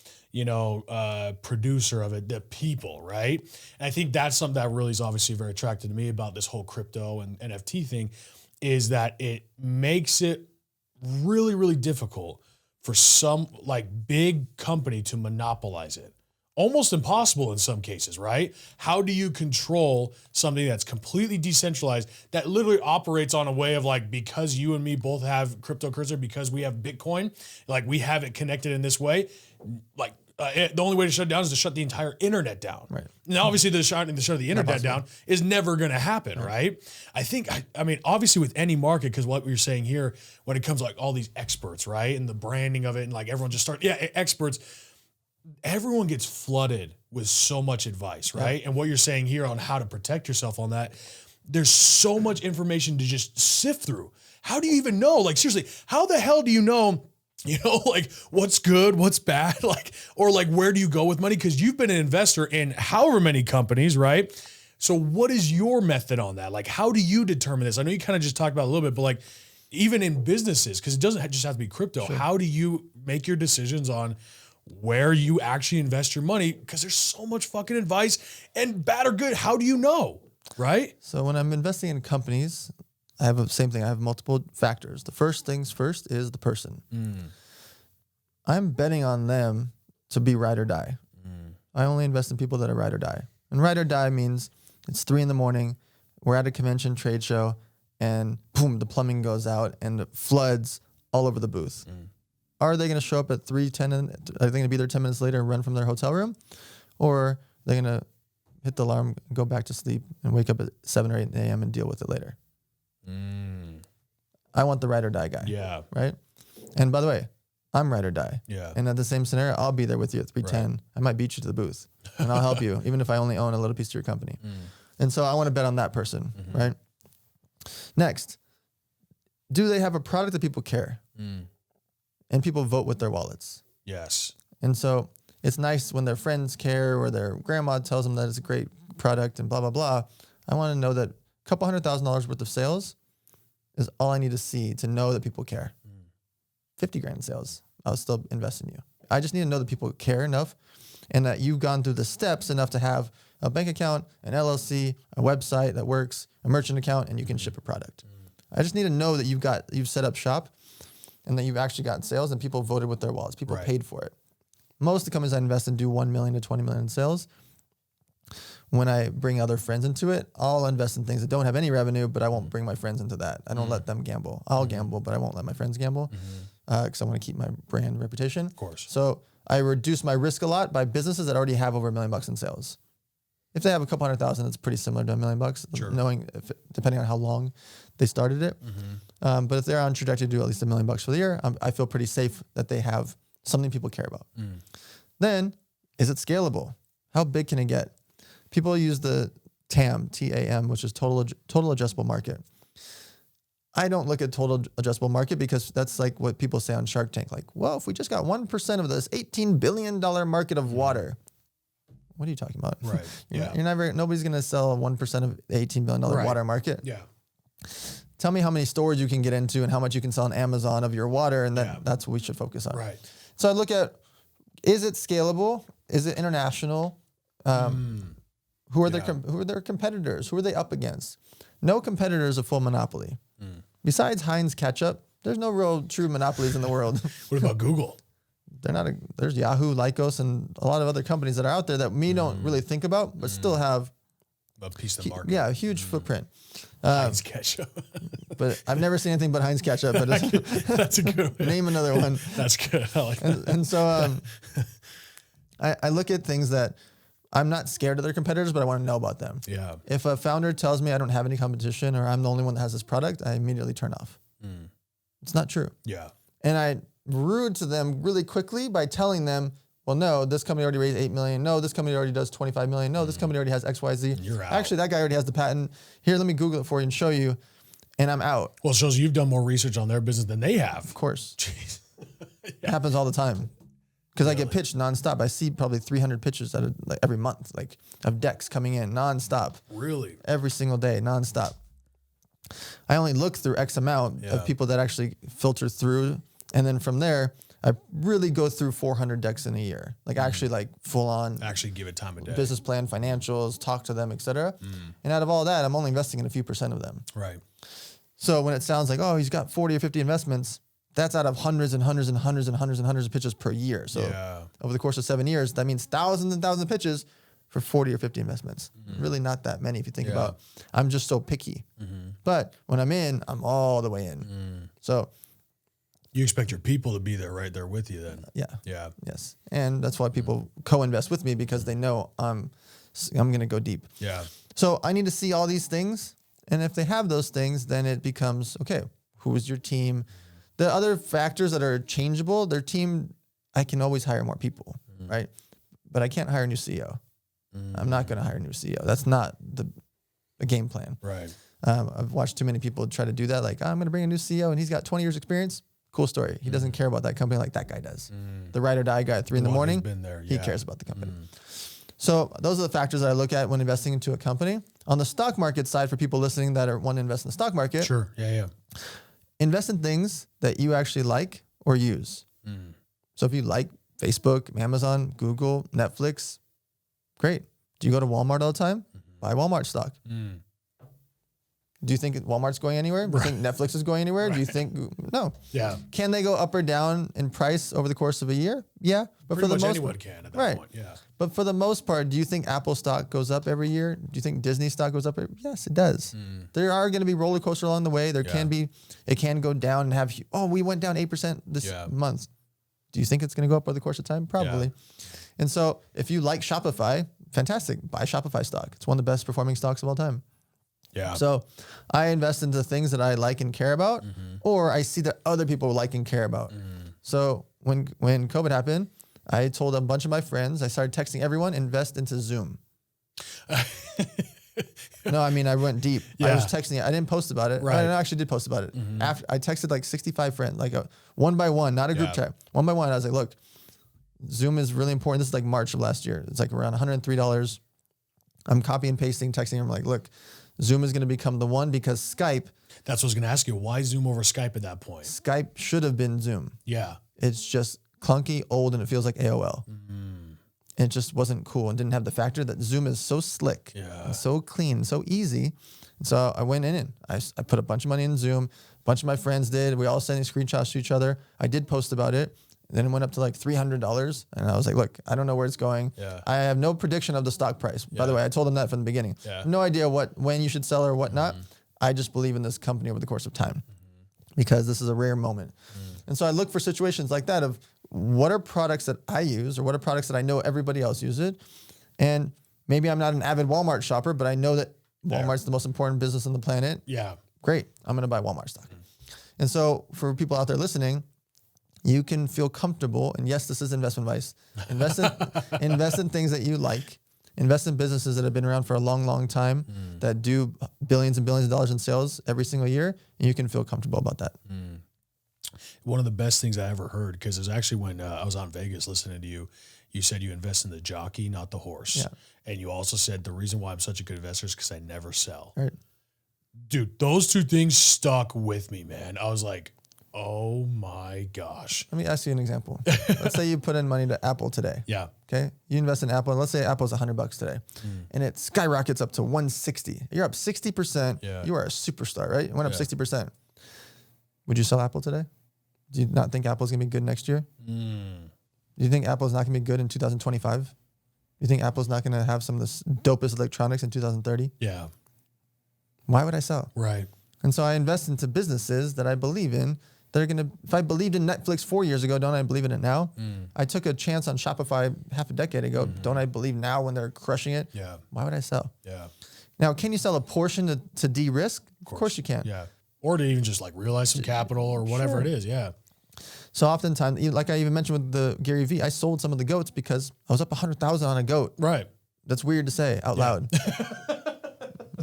producer of it, the people, right? And I think that's something that really is obviously very attractive to me about this whole crypto and NFT thing, is that it makes it really, really difficult for some big company to monopolize it. Almost impossible in some cases, right? How do you control something that's completely decentralized, that literally operates on a way of because you and me both have cryptocurrency, because we have Bitcoin, we have it connected in this way, the only way to shut it down is to shut the entire internet down. Right. Now, obviously, the shut the internet down is never going to happen, right? I think, obviously with any market, because what we were saying here, when it comes to all these experts, right? And the branding of it, and everyone just experts, everyone gets flooded with so much advice, right? And what you're saying here on how to protect yourself on that, there's so much information to just sift through. How do you even know? Seriously, how the hell do you know, what's good, what's bad, or where do you go with money? Because you've been an investor in however many companies, right? So what is your method on that? How do you determine this? I know you kind of just talked about it a little bit, but even in businesses, because it doesn't just have to be crypto, how do you make your decisions on where you actually invest your money? Because there's so much fucking advice, and bad or good, how do you know? Right? So when I'm investing in companies, I have the same thing. I have multiple factors. The first things first is the person. I'm betting on them to be ride or die. I only invest in people that are ride or die. And ride or die means it's 3 a.m. We're at a convention trade show and boom, the plumbing goes out and it floods all over the booth. Are they going to show up at 3:10? Are they going to be there 10 minutes later and run from their hotel room? Or are they going to hit the alarm, go back to sleep, and wake up at 7 or 8 a.m. and deal with it later? I want the ride or die guy. Yeah. Right? And by the way, I'm ride or die. Yeah. And at the same scenario, I'll be there with you at 3:10. Right. I might beat you to the booth and I'll help you, even if I only own a little piece of your company. And so I want to bet on that person, right? Next, do they have a product that people care? And people vote with their wallets. Yes. And so it's nice when their friends care or their grandma tells them that it's a great product and blah, blah, blah. I want to know that a couple $100,000 worth of sales is all I need to see to know that people care. 50 grand in sales, I'll still invest in you. I just need to know that people care enough and that you've gone through the steps enough to have a bank account, an LLC, a website that works, a merchant account, and you can ship a product. I just need to know that you've set up shop and that you've actually gotten sales and people voted with their wallets. People paid for it. Most of the companies I invest in do 1 million to 20 million in sales. When I bring other friends into it, I'll invest in things that don't have any revenue, but I won't bring my friends into that. I don't let them gamble. I'll gamble, but I won't let my friends gamble because I want to keep my brand reputation. Of course. So I reduce my risk a lot by businesses that already have over $1 million in sales. If they have a couple 100,000, it's pretty similar to $1 million, knowing depending on how long they started it. But if they're on trajectory to do at least $1 million for the year, I feel pretty safe that they have something people care about. Then, is it scalable? How big can it get? People use the TAM, T-A-M, which is total addressable market. I don't look at total addressable market because that's like what people say on Shark Tank. Like, well, if we just got 1% of this $18 billion market of water, what are you talking about? Right. Nobody's going to sell 1% of the $18 billion water market. Yeah. Tell me how many stores you can get into and how much you can sell on Amazon of your water. And that's what we should focus on. Right. So I look at, is it scalable? Is it international? Who are their competitors? Who are they up against? No competitor is a full monopoly. Besides Heinz Ketchup, there's no real true monopolies in the world. What about Google? There's Yahoo, Lycos, and a lot of other companies that are out there that we don't really think about, but still have a piece of the market. Yeah, a huge footprint. Heinz Ketchup. But I've never seen anything but Heinz Ketchup. But that's a good one. Name another one. That's good. I like that. And so I look at things that I'm not scared of their competitors, but I want to know about them. Yeah. If a founder tells me I don't have any competition or I'm the only one that has this product, I immediately turn off. It's not true. Yeah. And I rude to them really quickly by telling them, well, no, this company already raised 8 million. No, this company already does 25 million. No, this company already has XYZ. You're out. Actually, that guy already has the patent. Here, let me Google it for you and show you. And I'm out. Well, it shows you've done more research on their business than they have. Of course. Jeez. It happens all the time. Because I get pitched nonstop. I see probably 300 pitches every month, of decks coming in nonstop. Really? Every single day, nonstop. I only look through X amount of people that actually filter through. And then from there, I really go through 400 decks in a year. Actually full on. Actually give it time of day. Business plan, financials, talk to them, etc. And out of all that, I'm only investing in a few percent of them. Right. So when it sounds like, oh, he's got 40 or 50 investments, that's out of hundreds and hundreds and hundreds and hundreds and hundreds of pitches per year. So over the course of 7 years, that means thousands and thousands of pitches for 40 or 50 investments. Really not that many if you think about. I'm just so picky. But when I'm in, I'm all the way in. So you expect your people to be there right there with you then. Yeah. Yeah. Yes. And that's why people co-invest with me because they know I'm going to go deep. Yeah. So I need to see all these things. And if they have those things, then it becomes, okay, who is your team? The other factors that are changeable, their team, I can always hire more people, right? But I can't hire a new CEO. I'm not going to hire a new CEO. That's not a game plan. Right. I've watched too many people try to do that. Like, I'm going to bring a new CEO and he's got 20 years experience. Cool story. He doesn't care about that company like that guy does. The ride or die guy at 3 a.m, been there. He cares about the company. So those are the factors that I look at when investing into a company. On the stock market side, for people listening that want to invest in the stock market. Sure. Yeah. Invest in things that you actually like or use. So if you like Facebook, Amazon, Google, Netflix, great. Do you go to Walmart all the time? Buy Walmart stock. Do you think Walmart's going anywhere? Do you think Netflix is going anywhere? Do you think no? Yeah. Can they go up or down in price over the course of a year? Yeah, but Pretty for the much most anyone part, can at that point. Yeah. But for the most part, do you think Apple stock goes up every year? Do you think Disney stock goes up? Yes, it does. There are going to be roller coasters along the way. There can be, it can go down and have, we went down 8% this month. Do you think it's going to go up over the course of time? Probably. Yeah. And so if you like Shopify, fantastic. Buy Shopify stock. It's one of the best performing stocks of all time. Yeah. So I invest into things that I like and care about, or I see that other people like and care about. So when COVID happened, I told a bunch of my friends, I started texting everyone, invest into Zoom. No, I mean, I went deep. I was texting it. I didn't post about it. I actually did post about it. After I texted like 65 friends, like one by one, not a group chat. One by one, I was like, look, Zoom is really important. This is like March of last year. It's like around $103. I'm copy and pasting, texting them like, look, Zoom is going to become the one because Skype. That's what I was going to ask you. Why Zoom over Skype at that point? Skype should have been Zoom. Yeah. It's just clunky, old, and it feels like AOL. It just wasn't cool and didn't have the factor that Zoom is so slick, and so clean, so easy. And so I went in and I put a bunch of money in Zoom. A bunch of my friends did. We all sending screenshots to each other. I did post about it. Then it went up to like $300. And I was like, look, I don't know where it's going. I have no prediction of the stock price. By the way, I told them that from the beginning. No idea when you should sell or what not. I just believe in this company over the course of time because this is a rare moment. And so I look for situations like that of what are products that I use or what are products that I know everybody else uses. And maybe I'm not an avid Walmart shopper, but I know that Walmart's the most important business on the planet. Yeah. Great. I'm going to buy Walmart stock. And so for people out there listening, you can feel comfortable. And yes, this is investment advice. Invest in things that you like. Invest in businesses that have been around for a long, long time that do billions and billions of dollars in sales every single year. And you can feel comfortable about that. One of the best things I ever heard, because it was actually when I was out in Vegas listening to you, you said you invest in the jockey, not the horse. Yeah. And you also said the reason why I'm such a good investor is because I never sell. Right. Dude, those two things stuck with me, man. I was like, oh my gosh. Let me ask you an example. Let's say you put in money to Apple today. Yeah. Okay. You invest in Apple. Let's say Apple's $100 today and it skyrockets up to 160. You're up 60%. Yeah. You are a superstar, right? It went up 60%. Would you sell Apple today? Do you not think Apple's going to be good next year? Do you think Apple's not going to be good in 2025? Do you think Apple's not going to have some of the dopest electronics in 2030? Yeah. Why would I sell? Right. And so I invest into businesses that I believe in. They're going to, if I believed in Netflix 4 years ago, don't I believe in it now? I took a chance on Shopify half a decade ago. Don't I believe now when they're crushing it? Yeah. Why would I sell? Yeah. Now, can you sell a portion to de-risk? Of course you can. Yeah. Or to even just like realize some capital or whatever it is. Yeah. So oftentimes, like I even mentioned with the Gary Vee, I sold some of the goats because I was up 100,000 on a goat. Right. That's weird to say out loud.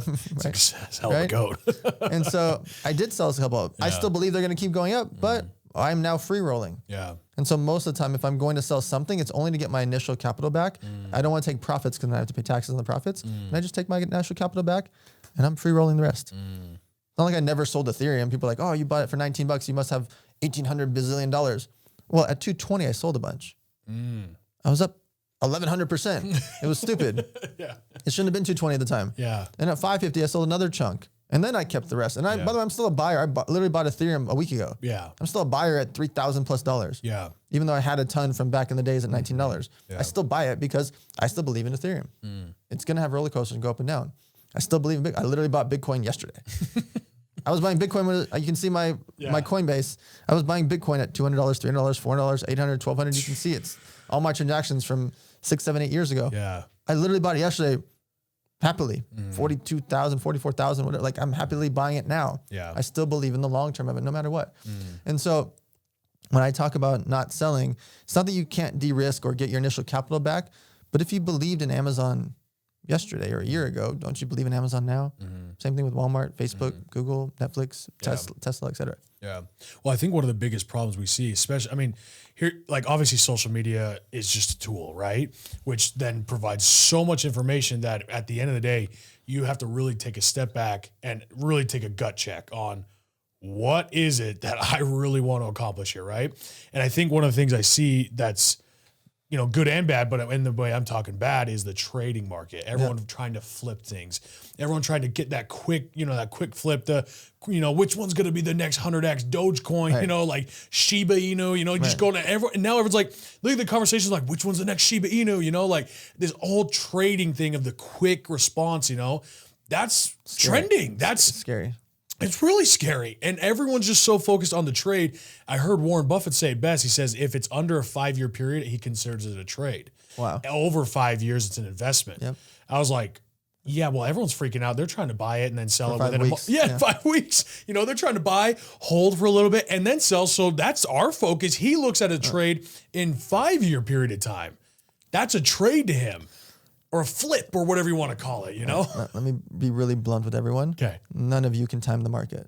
Right? It's a hell of a goat. And so I did sell a couple. I still believe they're going to keep going up, but I'm now free rolling. Yeah. And so most of the time, if I'm going to sell something, it's only to get my initial capital back. I don't want to take profits because then I have to pay taxes on the profits. And I just take my initial capital back and I'm free rolling the rest. It's not like I never sold Ethereum. People are like, oh, you bought it for $19. You must have $1,800 bazillion. Well, at 220, I sold a bunch. I was up 1,100%. It was stupid. Yeah. It shouldn't have been 220 at the time. Yeah. And at 550, I sold another chunk. And then I kept the rest. And by the way, I'm still a buyer. I literally bought Ethereum a week ago. Yeah. I'm still a buyer at $3,000+. Yeah. Even though I had a ton from back in the days at $19. I still buy it because I still believe in Ethereum. It's going to have roller coasters and go up and down. I still believe in Bitcoin. I literally bought Bitcoin yesterday. I was buying Bitcoin when you can see my Coinbase. I was buying Bitcoin at $200, $300, $400, $800, $1,200. You can see it's all my transactions from 6, 7, 8 years ago. Yeah. I literally bought it yesterday happily. 42,000, 44,000, whatever. Like I'm happily buying it now. Yeah. I still believe in the long term of it no matter what. And so when I talk about not selling, it's not that you can't de-risk or get your initial capital back, but if you believed in Amazon yesterday or a year ago, don't you believe in Amazon now? Same thing with Walmart, Facebook, Google, Netflix, Tesla, et cetera. Yeah. Well, I think one of the biggest problems we see, especially, I mean, here, like obviously social media is just a tool, right? Which then provides so much information that at the end of the day, you have to really take a step back and really take a gut check on what is it that I really want to accomplish here, right? And I think one of the things I see that's good and bad, but in the way I'm talking bad is the trading market. Everyone trying to flip things. Everyone trying to get that quick, flip, which one's going to be the next 100x Dogecoin, Right. Like Shiba Inu, just going to everyone. And now everyone's like, look at the conversations like, which one's the next Shiba Inu, like this whole trading thing of the quick response, that's trending. That's scary. It's really scary. And everyone's just so focused on the trade. I heard Warren Buffett say it best. He says if it's under a 5-year period, he considers it a trade. Wow. Over 5 years, it's an investment. Yep. I was like, yeah, well, everyone's freaking out. They're trying to buy it and then sell For it 5 within weeks. a month. Yeah, 5 weeks. They're trying to buy, hold for a little bit, and then sell. So that's our focus. He looks at a trade in 5-year period of time. That's a trade to him. Or a flip, or whatever you want to call it, Let me be really blunt with everyone. Okay. None of you can time the market.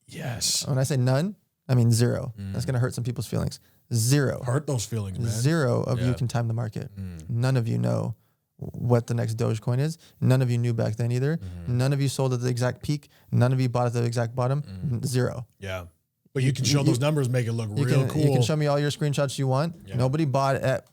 Yes. When I say none, I mean zero. That's going to hurt some people's feelings. Zero. Hurt those feelings, man. Zero of you can time the market. None of you know what the next Dogecoin is. None of you knew back then either. None of you sold at the exact peak. None of you bought at the exact bottom. Zero. Yeah. But you can show those numbers, make it look real cool. You can show me all your screenshots you want. Yeah. Nobody bought at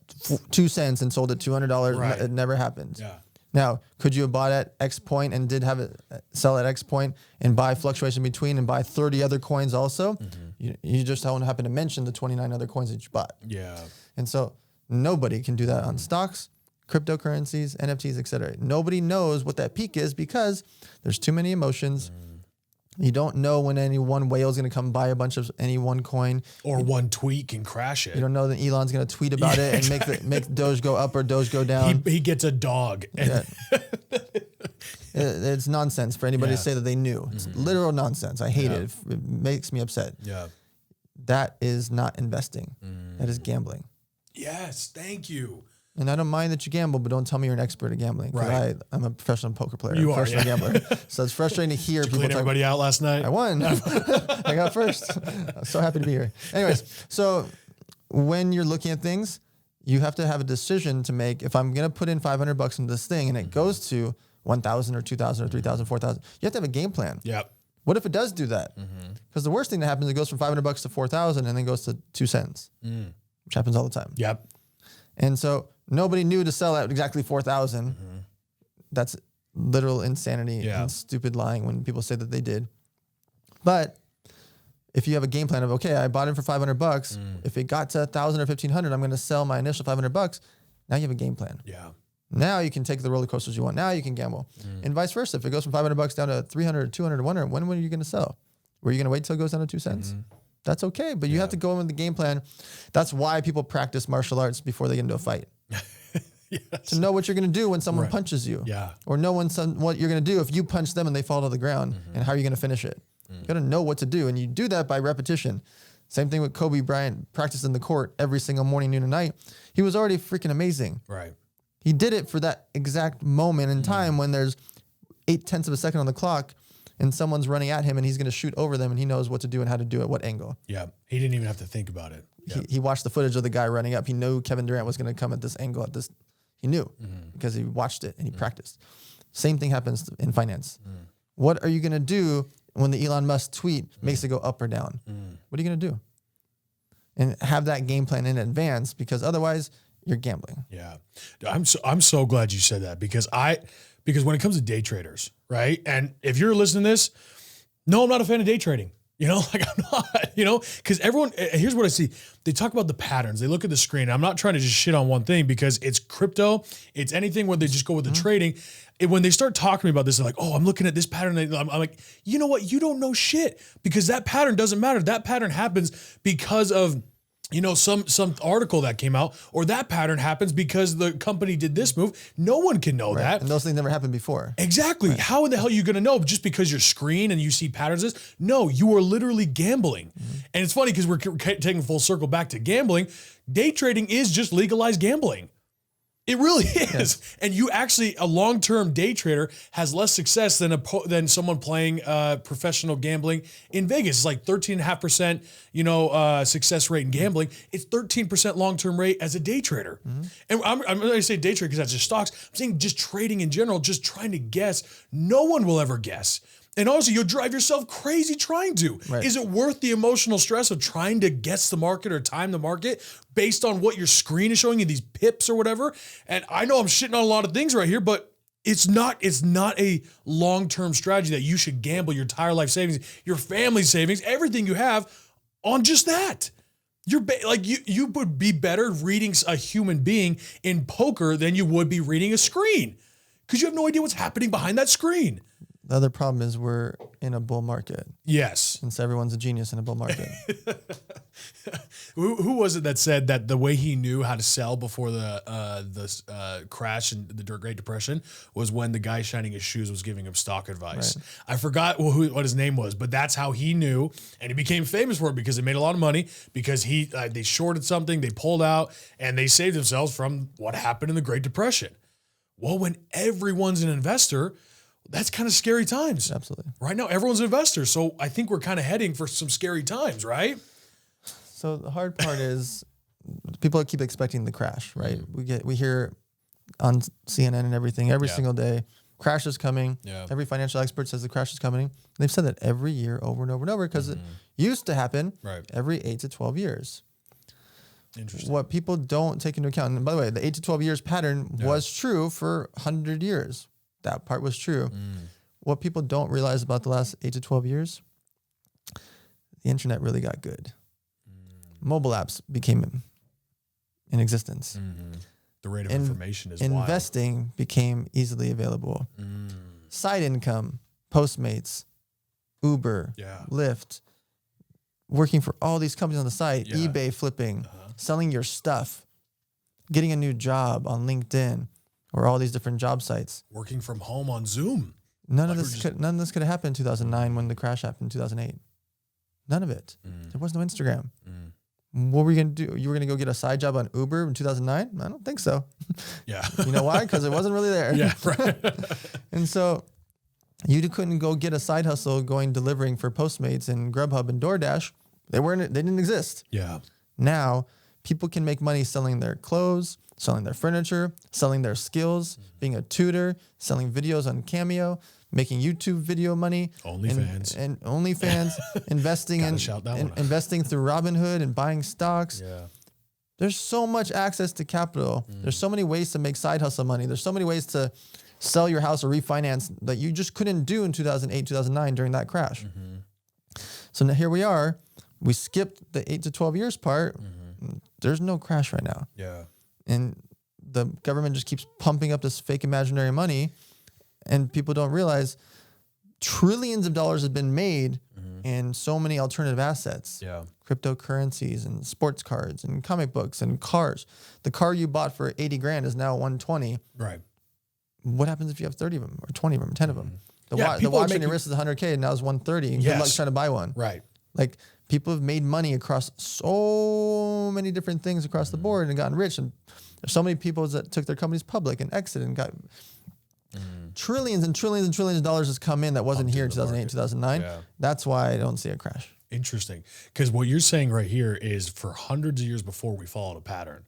2 cents and sold at $200. Right. It never happened. Yeah. Now, could you have bought at X point and did have it sell at X point and buy fluctuation between and buy 30 other coins also? You just don't happen to mention the 29 other coins that you bought. Yeah. And so nobody can do that on stocks, cryptocurrencies, NFTs, etc. Nobody knows what that peak is because there's too many emotions. You don't know when any one whale is going to come buy a bunch of any one coin. Or one tweet can crash it. You don't know that Elon's going to tweet about it and make Doge go up or Doge go down. He gets a dog. Yeah. It's nonsense for anybody to say that they knew. It's literal nonsense. I hate it. It makes me upset. Yeah. That is not investing. That is gambling. Yes. Thank you. And I don't mind that you gamble, but don't tell me you're an expert at gambling. Right. I'm a professional poker player. You I'm a professional are, gambler. So it's frustrating to hear Did you people clean everybody out last night? I won. I got first. I'm so happy to be here. Anyways, so when you're looking at things, you have to have a decision to make. If I'm going to put in $500 into this thing and it goes to 1,000 or 2,000 or 3,000, 4,000, you have to have a game plan. Yep. What if it does do that? Because the worst thing that happens is it goes from $500 to 4,000 and then goes to 2 cents, which happens all the time. Yep. And so nobody knew to sell at exactly 4,000. That's literal insanity and stupid lying when people say that they did. But if you have a game plan of, okay, I bought it for $500. If it got to 1,000 or 1,500, I'm going to sell my initial $500. Now you have a game plan. Yeah. Now you can take the roller coasters you want. Now you can gamble. And vice versa. If it goes from $500 down to 300, 200, 100, when are you going to sell? Were you going to wait till it goes down to 2 cents? That's okay. But you have to go in with the game plan. That's why people practice martial arts before they get into a fight. Yes. To know what you're going to do when someone punches you. Yeah. Or know what you're going to do if you punch them and they fall to the ground and how are you going to finish it. You got to know what to do. And you do that by repetition. Same thing with Kobe Bryant, practiced in the court every single morning, noon, and night. He was already freaking amazing. Right. He did it for that exact moment in time when there's 0.8 of a second on the clock and someone's running at him and he's going to shoot over them and he knows what to do and how to do it, what angle. Yeah. He didn't even have to think about it. Yep. He watched the footage of the guy running up. He knew Kevin Durant was going to come at this angle at this. He knew because he watched it and he practiced. Same thing happens in finance. What are you going to do when the Elon Musk tweet makes it go up or down? What are you going to do? And have that game plan in advance because otherwise you're gambling. Yeah. I'm so glad you said that because when it comes to day traders, right? And if you're listening to this, no, I'm not a fan of day trading. I'm not, because everyone, here's what I see. They talk about the patterns. They look at the screen. I'm not trying to just shit on one thing because it's crypto. It's anything where they just go with the trading. When they start talking to me about this, they're like, oh, I'm looking at this pattern. I'm like, you know what? You don't know shit because that pattern doesn't matter. That pattern happens because of some article that came out, or that pattern happens because the company did this move. No one can know that. And those things never happened before. Exactly. Right. How in the hell are you going to know just because you're screen and you see patterns? No, you are literally gambling. And it's funny because we're taking full circle back to gambling. Day trading is just legalized gambling. It really is. Yes. And you actually, a long-term day trader has less success than someone playing professional gambling in Vegas. It's like 13.5%, success rate in gambling. It's 13% long-term rate as a day trader. And I'm going to say day trader because that's just stocks. I'm saying just trading in general, just trying to guess. No one will ever guess. And also, you'll drive yourself crazy trying to. Right. Is it worth the emotional stress of trying to guess the market or time the market based on what your screen is showing you, these pips or whatever? And I know I'm shitting on a lot of things right here, but it's not a long-term strategy that you should gamble your entire life savings, your family savings, everything you have on just that. You would be better reading a human being in poker than you would be reading a screen because you have no idea what's happening behind that screen. The other problem is we're in a bull market. Yes. And so everyone's a genius in a bull market. Who was it that said that the way he knew how to sell before the crash and the Great Depression was when the guy shining his shoes was giving him stock advice? Right. I forgot what his name was, but that's how he knew, and he became famous for it because they made a lot of money because they shorted something, they pulled out, and they saved themselves from what happened in the Great Depression. Well, when everyone's an investor, that's kind of scary times. Absolutely. Right now, everyone's an investor. So I think we're kind of heading for some scary times, right? So the hard part is people keep expecting the crash, right? We hear on CNN and everything every single day, crash is coming. Yeah. Every financial expert says the crash is coming. They've said that every year over and over and over because it used to happen every 8 to 12 years. Interesting. What people don't take into account, and by the way, the 8 to 12 years pattern was true for 100 years. That part was true. What people don't realize about the last 8 to 12 years, the internet really got good. Mobile apps became in existence. The rate of information is investing wild. became easily available. Side income, Postmates, Uber, Lyft, working for all these companies on the site, eBay flipping, selling your stuff, getting a new job on LinkedIn, or all these different job sites. Working from home on Zoom. None of this could have happened in 2009 when the crash happened in 2008. None of it. There was no Instagram. What were you going to do? You were going to go get a side job on Uber in 2009? I don't think so. Yeah. You know why? Because it wasn't really there. Yeah, right. And so you couldn't go get a side hustle delivering for Postmates and Grubhub and DoorDash. They didn't exist. Yeah. Now people can make money selling their clothes, selling their furniture, selling their skills, being a tutor, selling videos on Cameo, making YouTube video money, OnlyFans, and OnlyFans, investing investing through Robinhood and buying stocks. Yeah. There's so much access to capital. There's so many ways to make side hustle money. There's so many ways to sell your house or refinance that you just couldn't do in 2008, 2009 during that crash. So now here we are. We skipped the 8 to 12 years part. There's no crash right now. Yeah. And the government just keeps pumping up this fake imaginary money, and people don't realize trillions of dollars have been made in so many alternative assets. Yeah. Cryptocurrencies and sports cards and comic books and cars. The car you bought for 80 grand is now 120. Right. What happens if you have 30 of them or 20 of them, 10 of them? The watch on your wrist is 100K and now it's 130 and good luck trying to buy one. Right. Like people have made money across so many different things across the board and gotten rich. And there's so many people that took their companies public and exited and got trillions and trillions and trillions of dollars has come in that wasn't here in 2008, 2009. Yeah. That's why I don't see a crash. Interesting. Because what you're saying right here is for hundreds of years before we followed a pattern.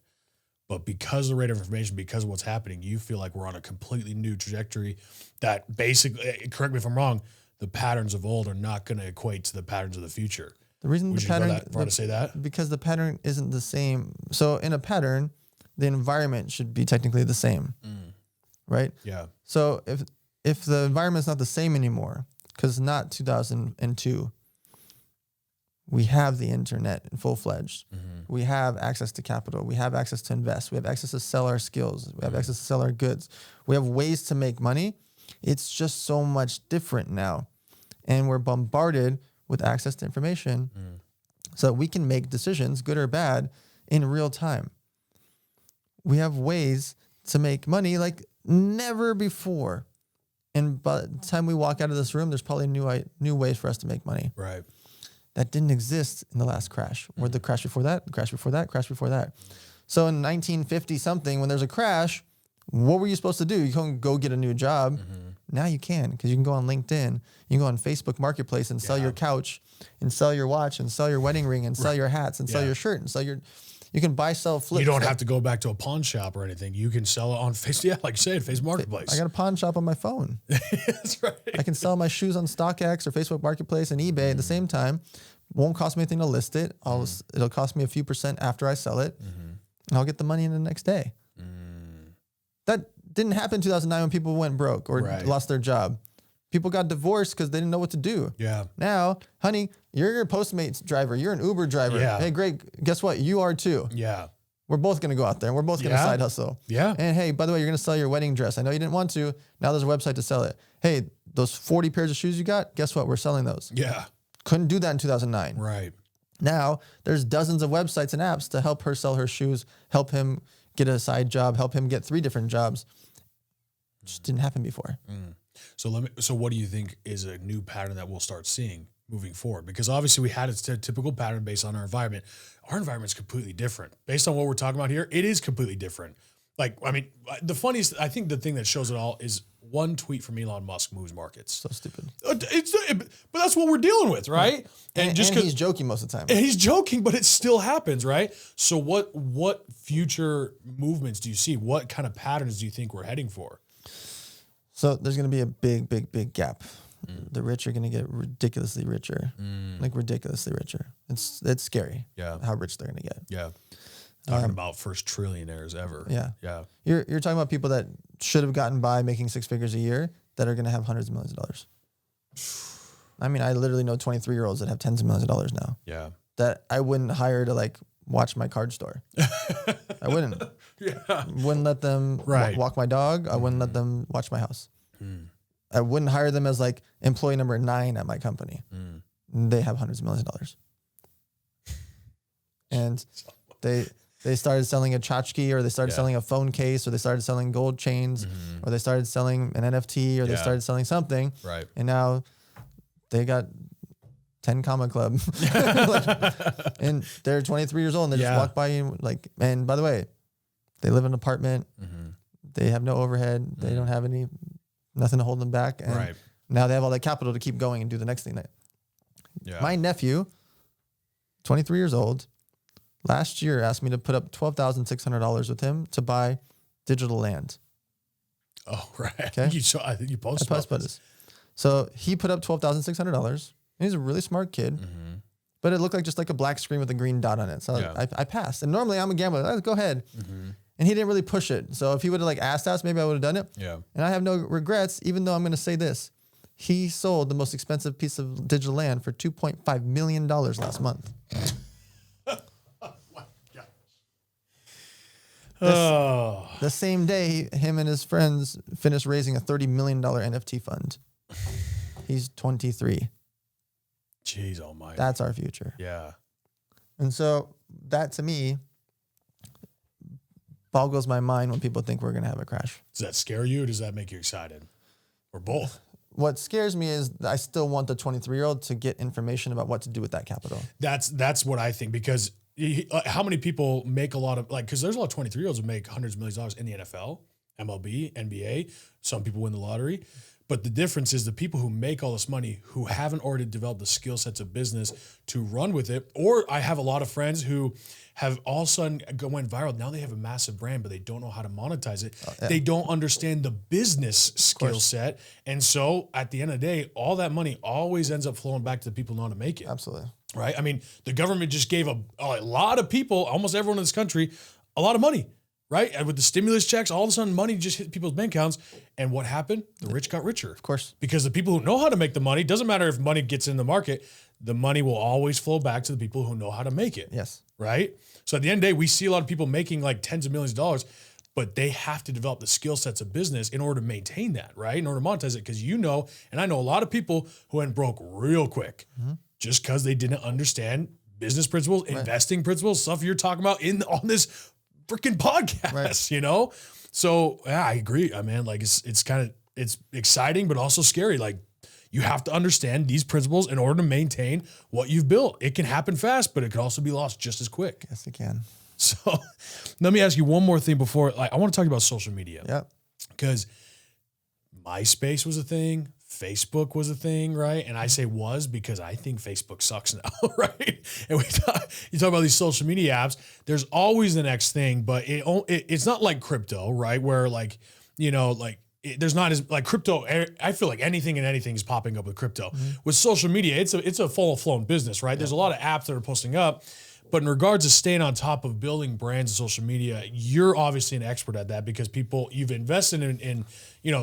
But because of the rate of information, because of what's happening, you feel like we're on a completely new trajectory that basically, correct me if I'm wrong, the patterns of old are not going to equate to the patterns of the future. The reason Would the you pattern, go that far to say that? Because the pattern isn't the same. So in a pattern, the environment should be technically the same, right? Yeah. So if the environment's not the same anymore, because it's not 2002, we have the internet in full-fledged. We have access to capital. We have access to invest. We have access to sell our skills. We have access to sell our goods. We have ways to make money. It's just so much different now. And we're bombarded with access to information so that we can make decisions, good or bad, in real time. We have ways to make money like never before. And by the time we walk out of this room, there's probably new ways for us to make money. Right. That didn't exist in the last crash, or the crash before that, the crash before that, crash before that. So in 1950 something, when there's a crash, what were you supposed to do? You couldn't go get a new job. Now you can, because you can go on LinkedIn, you can go on Facebook Marketplace and sell your couch and sell your watch and sell your wedding ring and sell your hats and sell your shirt and sell your, You can buy, sell, flip. You don't have to go back to a pawn shop or anything. You can sell it on Facebook. Yeah, like you said, Facebook Marketplace. I got a pawn shop on my phone. That's right. I can sell my shoes on StockX or Facebook Marketplace and eBay at the same time. Won't cost me anything to list it. It'll cost me a few % after I sell it, and I'll get the money in the next day. That didn't happen in 2009 when people went broke or lost their job. People got divorced because they didn't know what to do. Yeah. Now, honey, you're a Postmates driver. You're an Uber driver. Yeah. Hey, great. Guess what? You are too. Yeah. We're both going to go out there and we're both going to side hustle. Yeah. And hey, by the way, you're going to sell your wedding dress. I know you didn't want to. Now there's a website to sell it. Hey, those 40 pairs of shoes you got, guess what? We're selling those. Yeah. Couldn't do that in 2009. Right. Now there's dozens of websites and apps to help her sell her shoes, help him get a side job, help him get 3 different jobs. Just didn't happen before. So what do you think is a new pattern that we'll start seeing moving forward? Because obviously we had a typical pattern based on our environment. Our environment's completely different. Based on what we're talking about here, it is completely different. Like, I mean, the funniest, I think the thing that shows it all is one tweet from Elon Musk moves markets. So stupid. But that's what we're dealing with, right? And he's joking most of the time. And he's joking, but it still happens, right? So what future movements do you see? What kind of patterns do you think we're heading for? So there's going to be a big gap. The rich are going to get ridiculously richer, like ridiculously richer. It's scary. Yeah, how rich they're going to get. Yeah, talking about first trillionaires ever. Yeah, yeah. You're talking about people that should have gotten by making 6 figures a year that are going to have hundreds of millions of dollars. I mean, I literally know 23-year-olds that have tens of millions of dollars now. Yeah, that I wouldn't hire to like watch my card store. I wouldn't. Yeah. Wouldn't let them walk my dog. I wouldn't let them watch my house. I wouldn't hire them as like employee number 9 at my company. They have hundreds of millions of dollars. And they started selling a tchotchke, or they started selling a phone case, or they started selling gold chains, or they started selling an NFT, or they started selling something. Right. And now they got 10 comma club. And they're 23 years old and they just walk by you like, and by the way, they live in an apartment. They have no overhead. They don't have nothing to hold them back. And now they have all that capital to keep going and do the next thing. My nephew, 23 years old, last year asked me to put up $12,600 with him to buy digital land. Oh, right. Okay. I think you posted about this. So he put up $12,600. He's a really smart kid, but it looked like just like a black screen with a green dot on it. So I passed. And normally I'm a gambler. Go ahead. And he didn't really push it. So if he would have like asked us, maybe I would have done it. Yeah. And I have no regrets, even though I'm going to say this. He sold the most expensive piece of digital land for $2.5 million last month. The same day, him and his friends finished raising a $30 million NFT fund. He's 23. Jeez almighty. That's our future. Yeah. And so that to me boggles my mind when people think we're going to have a crash. Does that scare you or does that make you excited? Or both? What scares me is I still want the 23-year-old to get information about what to do with that capital. That's what I think, because how many people make a lot of, like, because there's a lot of 23-year-olds who make hundreds of millions of dollars in the NFL, MLB, NBA. Some people win the lottery. But the difference is the people who make all this money who haven't already developed the skill sets of business to run with it. Or I have a lot of friends who have all of a sudden went viral. Now they have a massive brand, but they don't know how to monetize it. They don't understand the business skill set. And so at the end of the day, all that money always ends up flowing back to the people who know how to make it. Absolutely. Right? I mean, the government just gave a lot of people, almost everyone in this country, a lot of money. Right? And with the stimulus checks, all of a sudden money just hit people's bank accounts. And what happened? The rich got richer. Of course. Because the people who know how to make the money, doesn't matter if money gets in the market, the money will always flow back to the people who know how to make it. Yes. Right? So at the end of the day, we see a lot of people making like tens of millions of dollars, but they have to develop the skill sets of business in order to maintain that, right? In order to monetize it. Because and I know a lot of people who went broke real quick just because they didn't understand business principles, investing principles, stuff you're talking about on this freaking podcast, you know? So yeah, I agree. I mean, like it's exciting, but also scary. Like you have to understand these principles in order to maintain what you've built. It can happen fast, but it can also be lost just as quick. Yes, it can. So let me ask you one more thing before, I want to talk about social media. Yeah. Because MySpace was a thing. Facebook was a thing, right? And I say was because I think Facebook sucks now, right? And you talk about these social media apps. There's always the next thing, but it's not like crypto, right? Where like, there's not as like crypto. I feel like anything and anything is popping up with crypto. With social media, it's a full flown business, right? There's a lot of apps that are posting up. But in regards to staying on top of building brands and social media, you're obviously an expert at that because you've invested in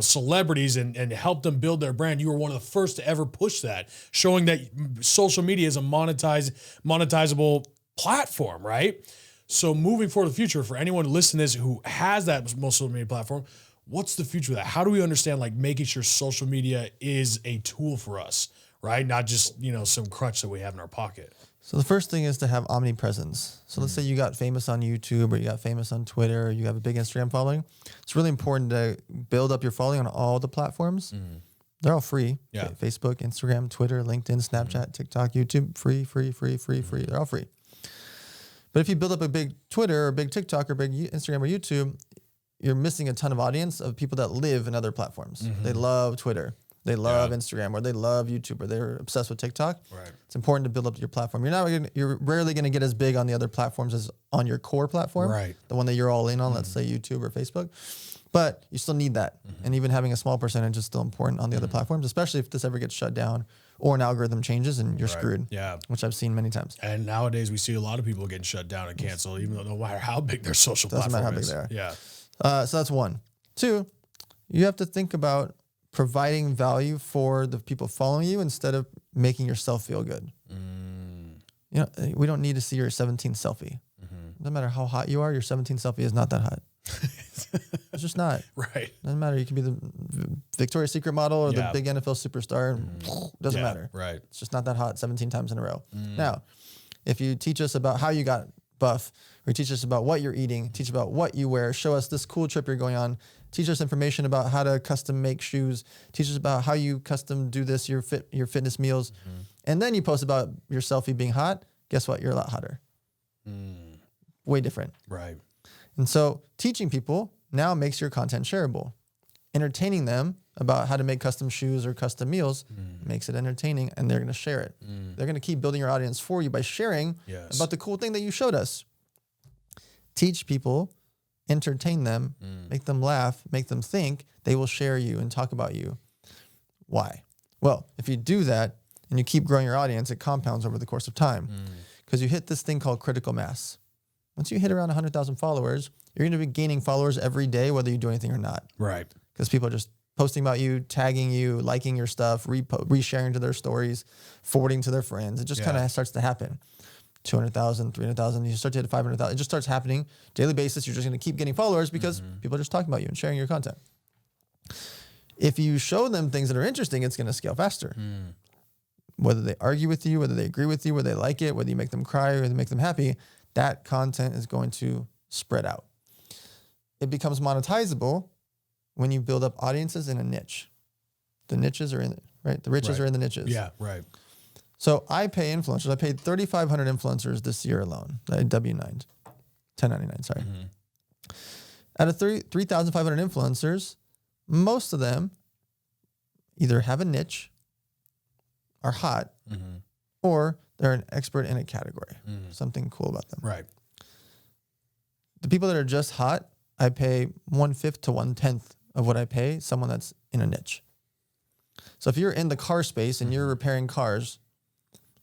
celebrities and helped them build their brand. You were one of the first to ever push that, showing that social media is a monetizable platform, right? So moving forward to the future, for anyone listening to this who has that social media platform, what's the future of that? How do we understand like making sure social media is a tool for us, right? Not just, some crutch that we have in our pocket. So the first thing is to have omnipresence. So let's say you got famous on YouTube or you got famous on Twitter, or you have a big Instagram following. It's really important to build up your following on all the platforms. They're all free. Yeah. Facebook, Instagram, Twitter, LinkedIn, Snapchat, TikTok, YouTube, free. They're all free. But if you build up a big Twitter or big TikTok or big Instagram or YouTube, you're missing a ton of audience of people that live in other platforms. They love Twitter. They love Instagram, or they love YouTube, or they're obsessed with TikTok. Right. It's important to build up your platform. You're rarely going to get as big on the other platforms as on your core platform, right? The one that you're all in on, let's say YouTube or Facebook. But you still need that, and even having a small percentage is still important on the other platforms, especially if this ever gets shut down or an algorithm changes and you're screwed. Yeah, which I've seen many times. And nowadays we see a lot of people getting shut down and canceled, even though no matter how big their social platform is. Doesn't matter how big they are. Yeah. So that's one. Two, you have to think about providing value for the people following you instead of making yourself feel good. We don't need to see your 17th selfie. No matter how hot you are, your 17th selfie is not that hot. It's just not. Right. Doesn't matter. You can be the Victoria's Secret model or the big NFL superstar. Doesn't matter. Right. It's just not that hot 17 times in a row. Now, if you teach us about how you got buff, or you teach us about what you're eating, teach about what you wear, show us this cool trip you're going on, teach us information about how to custom make shoes, teach us about how you custom do this, your fitness meals, and then you post about your selfie being hot, guess what? You're a lot hotter. Way different. Right. And so teaching people now makes your content shareable. Entertaining them about how to make custom shoes or custom meals makes it entertaining, and they're going to share it. They're going to keep building your audience for you by sharing about the cool thing that you showed us. Teach people, entertain them, make them laugh, make them think. They will share you and talk about you. Why? Well, if you do that and you keep growing your audience, it compounds over the course of time because you hit this thing called critical mass. Once you hit around 100,000 followers, you're going to be gaining followers every day, whether you do anything or not. Right. Because people are just posting about you, tagging you, liking your stuff, resharing to their stories, forwarding to their friends. It just kind of starts to happen. 200,000, 300,000, you start to hit 500,000. It just starts happening daily basis. You're just going to keep getting followers because people are just talking about you and sharing your content. If you show them things that are interesting, it's going to scale faster. Whether they argue with you, whether they agree with you, whether they like it, whether you make them cry or they make them happy, that content is going to spread out. It becomes monetizable when you build up audiences in a niche. The niches are in it, right? The riches are in the niches. Yeah, right. So I pay influencers. I paid 3,500 influencers this year alone. I W9'd. 1099, sorry. Out of 3,500 influencers, most of them either have a niche, are hot, or they're an expert in a category. Something cool about them. Right. The people that are just hot, I pay 1/5 to 1/10 of what I pay someone that's in a niche. So if you're in the car space and you're repairing cars,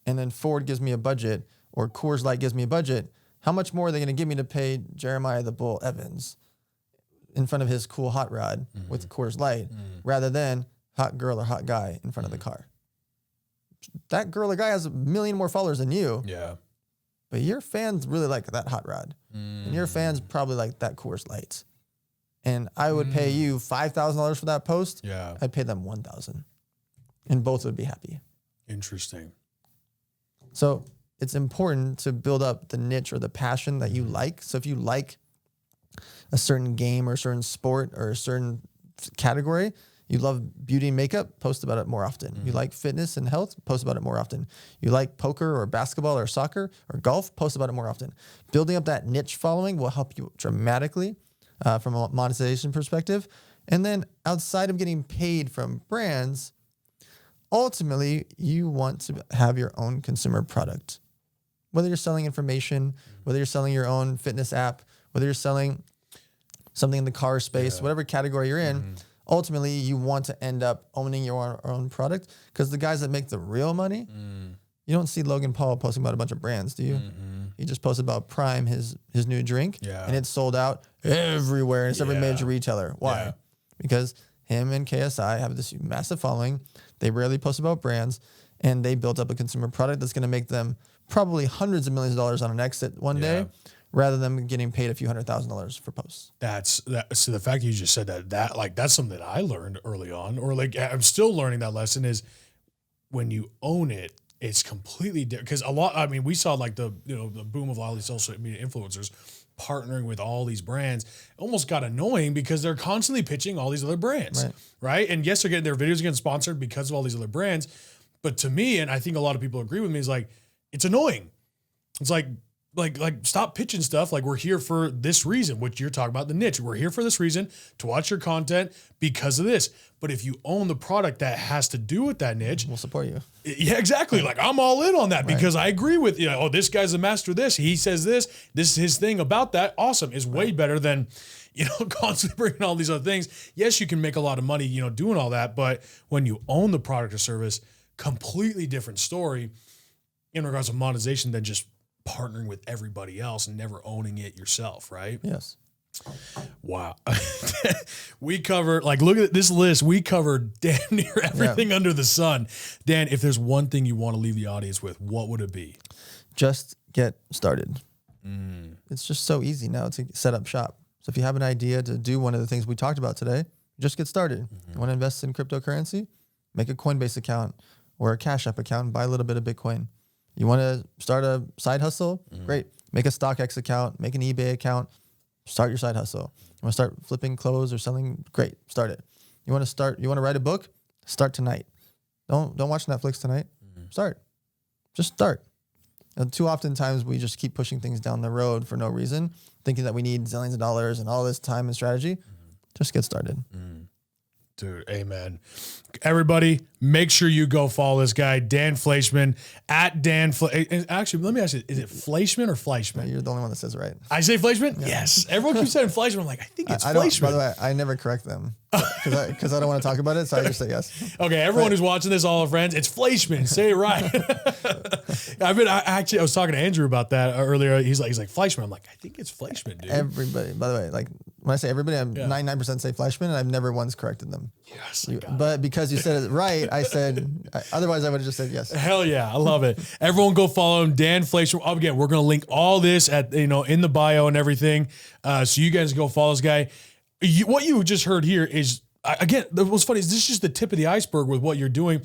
and then Ford gives me a budget or Coors Light gives me a budget, how much more are they going to give me to pay Jeremiah the Bull Evans in front of his cool hot rod with Coors Light rather than hot girl or hot guy in front of the car? That girl or guy has 1 million more followers than you. Yeah. But your fans really like that hot rod. And your fans probably like that Coors Light. And I would pay you $5,000 for that post. Yeah. I'd pay them $1,000. And both would be happy. Interesting. So it's important to build up the niche or the passion that you like. So if you like a certain game or a certain sport or a certain category, you love beauty and makeup, post about it more often. You like fitness and health, post about it more often. You like poker or basketball or soccer or golf, post about it more often. Building up that niche following will help you dramatically from a monetization perspective. And then outside of getting paid from brands, ultimately you want to have your own consumer product. Whether you're selling information, whether you're selling your own fitness app, whether you're selling something in the car space, whatever category you're in, ultimately you want to end up owning your own product, because the guys that make the real money, you don't see Logan Paul posting about a bunch of brands, do you? He just posted about Prime, his new drink, and it's sold out everywhere. It's every major retailer. Why? Yeah. Because him and KSI have this massive following. They rarely post about brands, and they built up a consumer product that's going to make them probably hundreds of millions of dollars on an exit one day, rather than getting paid a few $100,000 for posts. So the fact you just said that's something that I learned early on, or like I'm still learning that lesson, is when you own it, it's completely different. Because we saw like the boom of all these social media influencers partnering with all these brands. It almost got annoying because they're constantly pitching all these other brands, right? And yes, they're getting their videos getting sponsored because of all these other brands. But to me, and I think a lot of people agree with me, is like, it's annoying. It's like stop pitching stuff. Like, we're here for this reason, which you're talking about, the niche. We're here for this reason, to watch your content because of this. But if you own the product that has to do with that niche, we'll support you. Yeah, exactly. Like, I'm all in on that because I agree with, oh, this guy's a master of this. He says this is his thing about that. Awesome. Is way better than, constantly bringing all these other things. Yes, you can make a lot of money, doing all that. But when you own the product or service, completely different story in regards to monetization than just partnering with everybody else and never owning it yourself, right? Yes. Wow. We covered, look at this list. We covered damn near everything under the sun. Dan, if there's one thing you want to leave the audience with, what would it be? Just get started. It's just so easy now to set up shop. So if you have an idea to do one of the things we talked about today, just get started. You want to invest in cryptocurrency? Make a Coinbase account or a Cash App account and buy a little bit of Bitcoin. You want to start a side hustle? Great. Make a StockX account, make an eBay account, start your side hustle. You want to start flipping clothes or selling? Great. Start it. You want to write a book? Start tonight. Don't watch Netflix tonight. Start. Just start. And too often times we just keep pushing things down the road for no reason, thinking that we need zillions of dollars and all this time and strategy. Just get started. Dude, amen. Everybody, make sure you go follow this guy, Dan Fleyshman, at Dan Actually, let me ask you, is it Fleyshman or Fleyshman? You're the only one that says it right. I say Fleyshman? Yeah. Yes. Everyone keeps saying Fleyshman. I'm like, I think it's Fleyshman. By the way, I never correct them because I don't want to talk about it, so I just say yes. Okay, everyone who's watching this, all our friends, it's Fleyshman. Say it right. I was talking to Andrew about that earlier. He's like Fleyshman. I'm like, I think it's Fleyshman, dude. Everybody, by the way, when I say everybody, I'm 99% say Fleyshman, and I've never once corrected them. Yes, but because you said it right, I said, otherwise I would have just said yes. Hell yeah, I love it. Everyone go follow him, Dan Fleyshman. Again, we're going to link all this at in the bio and everything. So you guys go follow this guy. What you just heard here is, again, what's funny is this is just the tip of the iceberg with what you're doing.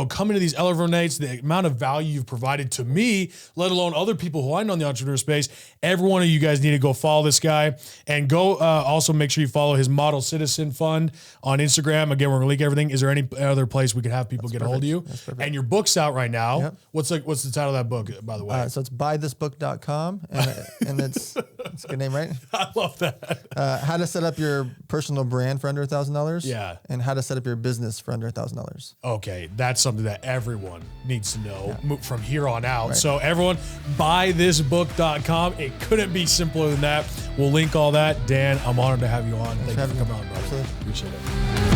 Coming to these Elevator Nights, the amount of value you've provided to me, let alone other people who I know in the entrepreneur space. Every one of you guys need to go follow this guy, and go also make sure you follow his Model Citizen Fund on Instagram. Again, we're gonna link everything. Is there any other place we could have people get a hold of you? And your book's out right now. Yep. What's the title of that book, by the way? So it's buythisbook.com, and it's a good name, right? I love that. How to set up your personal brand for under $1,000. Yeah. And how to set up your business for under $1,000. Okay, that's something that everyone needs to know from here on out. Right. So everyone, buythisbook.com. It couldn't be simpler than that. We'll link all that. Dan, I'm honored to have you on. Thank you for coming on, brother. Absolutely. Appreciate it.